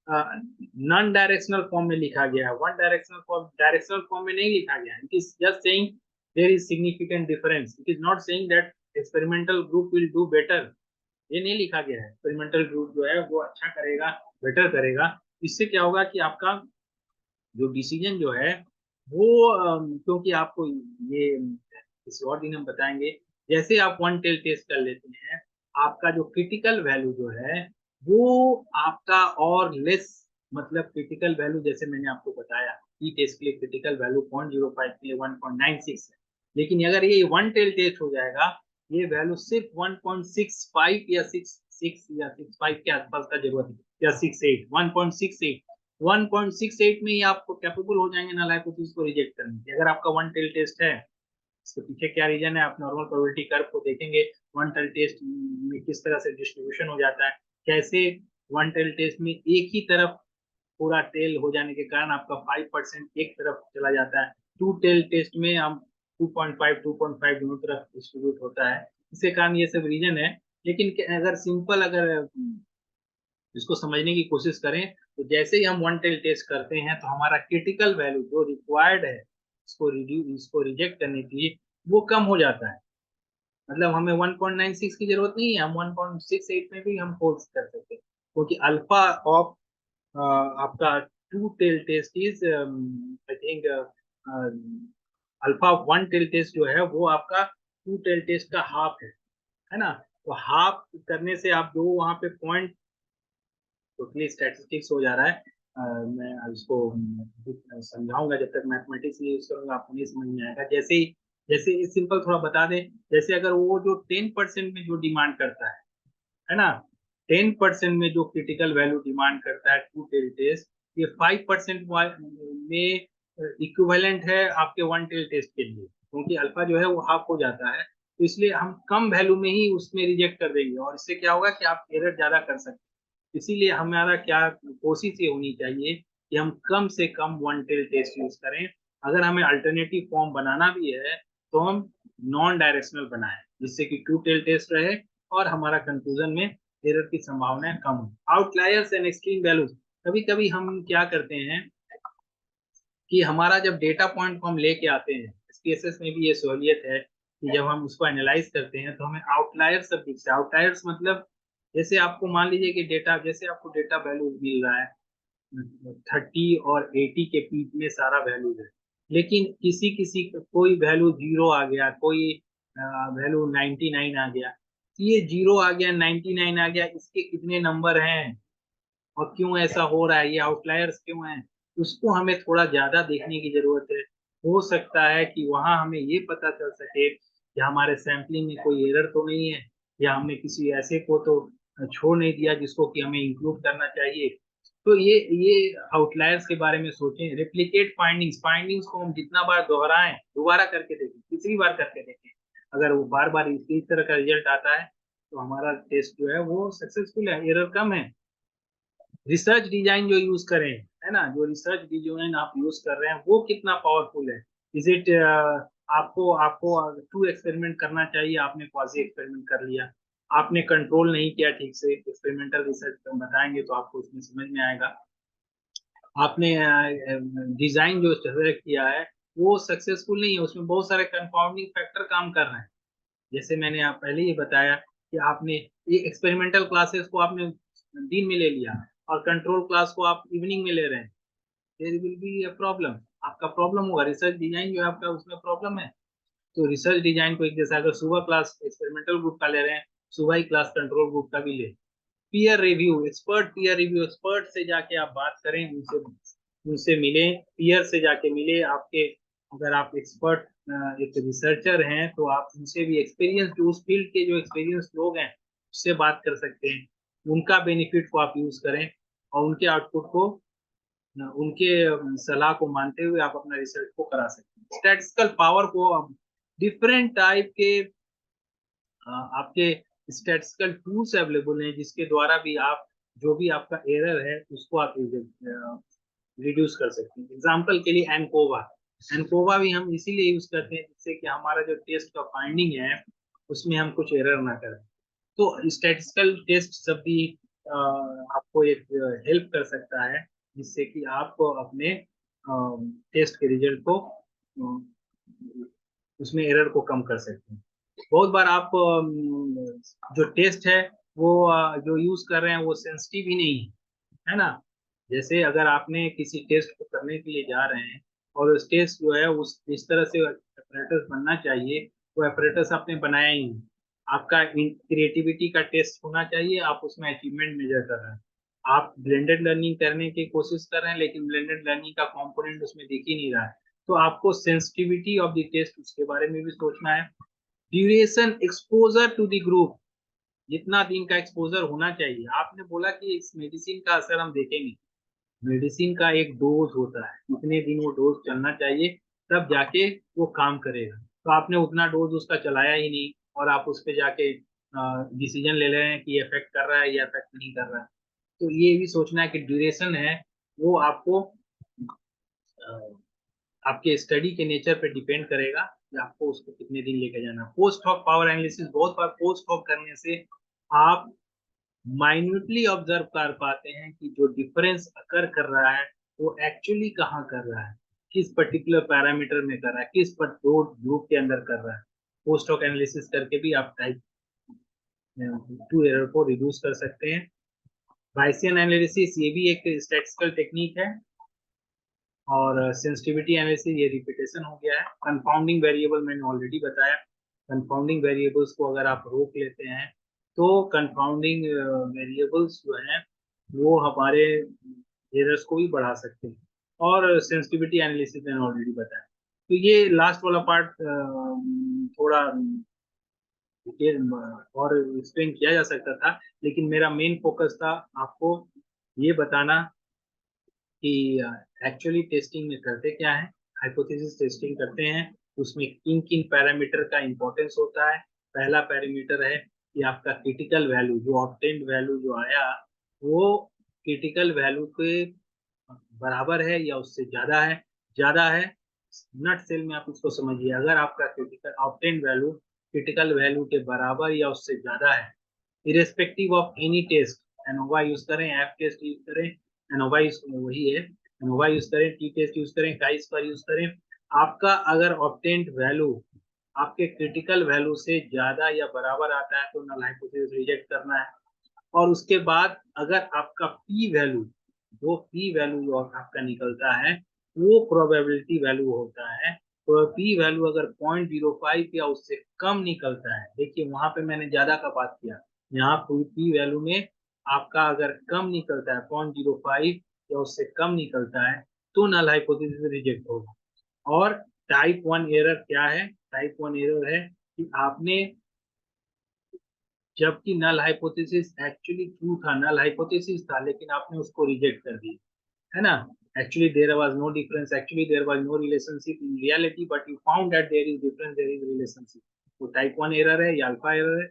नॉन डायरेक्शनल फॉर्म में लिखा गया है, वन डायरेक्शनल फॉर्म में नहीं लिखा गया है, it is just saying there is significant difference, it is not saying that experimental group will do better, ये नहीं लिखा गया है एक्सपेरिमेंटल ग्रुप जो है वो अच्छा करेगा, बेटर करेगा। इससे क्या होगा कि आपका जो डिसीजन जो है वो क्योंकि आपको ये किसी और दिन हम बताएंगे, जैसे आप वन टेल टेस्ट कर लेते हैं आपका जो क्रिटिकल वैल्यू जो है वो आपका और लेस, मतलब क्रिटिकल वैल्यू जैसे मैंने आपको बताया ई टेस्ट के लिए क्रिटिकल वैल्यू 0.05 के लिए 1.96 है, लेकिन अगर ये वन टेल टेस्ट हो जाएगा ये वैल्यू सिर्फ 1.65 या 66 या 65 के आसपास का जरूरत है, या 68, 1.68, 1.68 में ही आपको कैपेबल हो जाएंगे नल हाइपोथेसिस को रिजेक्ट करने की। अगर आपका वन टेल टेस्ट है, इसके पीछे क्या रीजन है, आप नॉर्मल प्रोबेबिलिटी कर्व को देखेंगे, वन टेल टेस्ट में किस तरह से डिस्ट्रीब्यूशन हो जाता है, कैसे वन टेल टेस्ट में एक ही तरफ पूरा टेल हो जाने के कारण आपका 5% एक तरफ चला जाता है, टू टेल टेस्ट में हम 2.5 दोनों तरफ डिस्ट्रीब्यूट होता है, इसके कारण ये सब रीजन है। लेकिन अगर सिंपल अगर इसको समझने की कोशिश करें तो जैसे ही हम वन टेल टेस्ट करते हैं तो हमारा क्रिटिकल वैल्यू जो रिक्वायर्ड है इसको रिजेक्ट करने के लिए वो कम हो जाता है, मतलब हमें 1.96 की जरूरत नहीं है, हम 1.68 में भी हम फोर्स कर सकते हैं, क्योंकि अल्फा ऑफ आपका two tail test is I think alpha one tail test जो है वो आपका टू टेल टेस्ट का हाफ है ना, तो हाफ करने से आप दो वहां पे पॉइंट, टोटली स्टैटिस्टिक्स हो जा रहा है, मैं इसको समझाऊंगा, जब तक मैथमेटिक्स नहीं यूज करूंगा आपको नहीं समझ में आएगा। जैसे सिंपल थोड़ा बता दें, जैसे अगर वो जो 10% में जो डिमांड करता है ना, 10% में जो क्रिटिकल वैल्यू डिमांड करता है टू टेल टेस्ट, ये 5% में इक्विवेलेंट है आपके वन टेल टेस्ट के लिए, क्योंकि अल्फा जो है वो हाफ हो जाता है, तो इसलिए हम कम वैल्यू में ही उसमें रिजेक्ट कर देंगे, और इससे क्या होगा कि आप एरर ज्यादा कर सकते हैं। इसीलिए हमारा क्या कोशिश ये होनी चाहिए कि हम कम से कम वन टेल टेस्ट यूज करें, अगर हमें अल्टरनेटिव फॉर्म बनाना भी है तो हम नॉन डायरेक्शनल बनाएं, जिससे कि टू टेल टेस्ट रहे और हमारा कंक्लूजन में एरर की संभावना कम हो। आउटलायर्स एंड एक्सट्रीम वैल्यूज, कभी कभी हम क्या करते हैं कि हमारा जब डेटा पॉइंट को हम लेके आते हैं, SPSS में भी ये सहूलियत है कि जब हम उसको एनालाइज करते हैं तो हमें आउटलायर्स सब दिखते हैं। आउटलायर्स मतलब जैसे आपको मान लीजिए कि डेटा, जैसे आपको डेटा वैल्यू मिल रहा है 30 और 80 के बीच में सारा वैल्यू है, लेकिन किसी किसी कोई वैल्यू 0 आ गया, कोई वैल्यू 99 आ गया, तो ये 0 आ गया, 99 आ गया, इसके कितने नंबर हैं और क्यों ऐसा हो रहा है, ये आउटलायर्स क्यों हैं, उसको हमें थोड़ा ज्यादा देखने की जरूरत है। हो सकता है कि वहां हमें ये पता चल सके कि हमारे सैंपलिंग में कोई एरर तो नहीं है, या हमने किसी ऐसे को तो छोड़ नहीं दिया जिसको कि हमें इंक्लूड करना चाहिए। तो ये आउटलायर्स के बारे में सोचें। रेप्लिकेट फाइंडिंग्स, फाइंडिंग्स को हम जितना बार दोहराएं, दोबारा करके देखें, तीसरी बार करके देखें, अगर वो बार बार इसी तरह का रिजल्ट आता है तो हमारा टेस्ट जो है वो सक्सेसफुल है, एरर कम है। रिसर्च डिजाइन जो यूज करें, है ना, जो रिसर्च डिजाइन आप यूज कर रहे हैं वो कितना पावरफुल है। इज इट, आपको आपको टू एक्सपेरिमेंट करना चाहिए, आपने क्वाजी एक्सपेरिमेंट कर लिया, आपने कंट्रोल नहीं किया ठीक से, एक्सपेरिमेंटल रिसर्च हम बताएंगे तो आपको उसमें समझ में आएगा। आपने डिजाइन जो सेलेक्ट किया है वो सक्सेसफुल नहीं है, उसमें बहुत सारे कंपाउंडिंग फैक्टर काम कर रहे हैं। जैसे मैंने आप पहले ही बताया कि आपने ये एक्सपेरिमेंटल क्लासेस को आपने दिन में ले लिया और कंट्रोल क्लास को आप इवनिंग में ले रहे हैं, there will be a problem, आपका प्रॉब्लम होगा, रिसर्च डिजाइन जो है आपका उसमें प्रॉब्लम है। तो रिसर्च डिजाइन को एक जैसा, अगर सुबह क्लास एक्सपेरिमेंटल ग्रुप का ले रहे हैं, सुबह ही क्लास कंट्रोल ग्रुप का भी ले। Peer review, expert peer review, expert से जाके आप बात करें, उनसे उनसे मिले, पीयर से जाके मिले आपके। अगर आप एक्सपर्ट एक रिसर्चर हैं तो आप उनसे भी, एक्सपीरियंस जो उस फील्ड के जो एक्सपीरियंस लोग हैं उससे बात कर सकते हैं, उनका बेनिफिट को आप यूज करें और उनके आउटपुट को, उनके सलाह को मानते हुए आप अपना रिसर्च को करा सकते हैं। स्टैटिस्टिकल पावर को डिफरेंट टाइप के आपके स्टैटिस्टिकल टूल्स अवेलेबल हैं जिसके द्वारा भी आप जो भी आपका एरर है उसको आप रिड्यूस कर सकते हैं। एग्जाम्पल के लिए एनकोवा, एनकोवा भी हम इसीलिए यूज करते हैं जिससे कि हमारा जो टेस्ट का फाइंडिंग है उसमें हम कुछ एरर ना करें। तो स्टैटिस्टिकल टेस्ट सब भी आपको एक हेल्प कर सकता है जिससे कि आप अपने टेस्ट के रिजल्ट को उसमें एरर को कम कर सकते हैं। बहुत बार आप जो टेस्ट है वो जो यूज कर रहे हैं वो सेंसिटिव ही नहीं है ना। जैसे अगर आपने किसी टेस्ट को करने के लिए जा रहे हैं और उस टेस्ट जो है उस इस तरह से apparatus बनना चाहिए, वो apparatus आपने बनाया ही नहीं। आपका क्रिएटिविटी का टेस्ट होना चाहिए, आप उसमें अचीवमेंट मेजर कर रहे हैं, आप ब्लेंडेड लर्निंग करने की कोशिश कर रहे हैं लेकिन ब्लेंडेड लर्निंग का कंपोनेंट उसमें दिख ही नहीं रहा है। तो आपको सेंसिटिविटी ऑफ द टेस्ट उसके बारे में भी सोचना है। Duration, exposure to the group, जितना दिन का एक्सपोजर होना चाहिए। आपने बोला कि इस मेडिसिन का असर हम देखेंगे, मेडिसिन का एक डोज होता है, कितने दिन वो डोज चलना चाहिए तब जाके वो काम करेगा। तो आपने उतना डोज उसका चलाया ही नहीं और आप उस पे जाके डिसीजन ले रहे हैं कि ये इफेक्ट कर रहा है या इफेक्ट नहीं कर रहा है। तो ये भी सोचना है कि ड्यूरेशन है वो आपको आपके स्टडी के नेचर पे डिपेंड करेगा कि आपको उसको कितने दिन लेके जाना। पोस्ट हॉक पावर एनालिसिस, बहुत बार पोस्ट हॉक करने से आप माइन्यूटली ऑब्जर्व कर पाते हैं कि जो डिफरेंस अकर कर रहा है वो एक्चुअली कहाँ कर रहा है, किस पर्टिकुलर पैरामीटर में कर रहा है, किस पर दो ग्रुप के अंदर कर रहा है। पोस्ट हॉक एनालिसिस करके भी आप टाइप टू एरर को रिड्यूस कर सकते हैं। बायसियन एनालिसिस ये भी एक स्टैटिस्टिकल टेक्निक है। और सेंसिटिविटी एनालिसिस ये रिपीटेशन हो गया है। कंपाउंडिंग वेरिएबल मैंने ऑलरेडी बताया, कंपाउंडिंग वेरिएबल्स को अगर आप रोक लेते हैं तो कंपाउंडिंग वेरिएबल्स जो हैं वो हमारे एरर्स को भी बढ़ा सकते हैं। और सेंसिटिविटी एनालिसिस मैंने ऑलरेडी बताया। तो ये लास्ट वाला पार्ट थोड़ा डिटेल और एक्सप्लेन किया जा सकता था, लेकिन मेरा मेन फोकस था आपको ये बताना कि एक्चुअली टेस्टिंग में करते क्या है। हाइपोथेसिस टेस्टिंग करते हैं, उसमें किन किन पैरामीटर का इंपॉर्टेंस होता है। पहला पैरामीटर है कि आपका क्रिटिकल वैल्यू, जो ऑब्टेन्ड वैल्यू जो आया वो क्रिटिकल वैल्यू के बराबर है या उससे ज्यादा है। ज्यादा है, नट सेल में आप इसको समझिए, अगर आपका critical obtained value critical value के बराबर या उससे ज्यादा है, irrespective of any test, ANOVA use करें, एफ टेस्ट यूज करें, एनोवा वही है, एनोवा यूज करें, टी टेस्ट यूज करें, काई स्क्वायर यूज करें। आपका अगर ऑब्टेन्ड वैल्यू आपके क्रिटिकल वैल्यू से ज्यादा या बराबर आता है तो नल हाइपोथेसिस रिजेक्ट करना है। और उसके बाद अगर आपका पी वैल्यू, वो पी वैल्यू जो आपका निकलता है वो प्रोबेबिलिटी वैल्यू होता है। तो पी वैल्यू अगर 0.05 या उससे कम निकलता है, देखिए वहां पे मैंने ज्यादा का बात किया, यहाँ पी वैल्यू में आपका अगर कम निकलता है 0.05 या उससे कम निकलता है तो नल हाइपोथेसिस रिजेक्ट होगा। और टाइप वन एरर क्या है? टाइप वन एरर है कि आपने, जबकि नल हाइपोथेसिस एक्चुअली ट्रू था, नल हाइपोथेसिस था, लेकिन आपने उसको रिजेक्ट कर दिया, है ना। Actually there was no difference, actually there was no relationship in reality, but you found that there is difference, there is relationship. तो टाइप वन एरर है, ये अल्फा एरर है।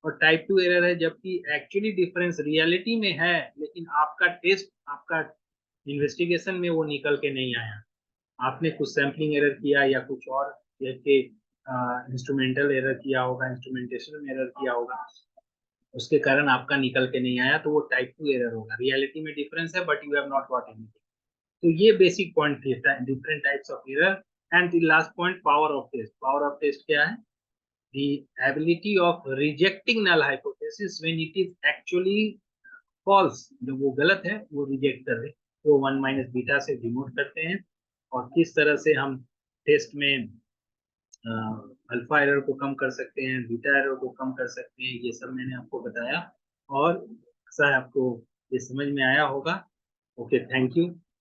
और टाइप टू एरर है जबकि एक्चुअली डिफरेंस रियलिटी में है, लेकिन आपका टेस्ट, आपका इन्वेस्टिगेशन में वो निकल के नहीं आया। आपने कुछ सैम्पलिंग एरर किया या कुछ और, जैसे इंस्ट्रूमेंटल एरर किया होगा, इंस्ट्रूमेंटेशन में एरर किया होगा, उसके कारण आपका निकल के नहीं आया, तो वो टाइप टू एरर होगा। रियलिटी में डिफरेंस है but you have not got anything. तो ये बेसिक पॉइंट थे, different types of error. And the last point, power of test. Power of test क्या है? the ability of rejecting null hypothesis when it is actually false, जब वो गलत है वो रिजेक्ट कर दे, तो वन माइनस बीटा से डिनोट करते हैं। और किस तरह से हम टेस्ट में अल्फा एरर को कम कर सकते हैं, बीटा एरर को कम कर सकते हैं, ये सब मैंने आपको बताया। और ऐसा है, आपको ये समझ में आया होगा। Okay, thank you.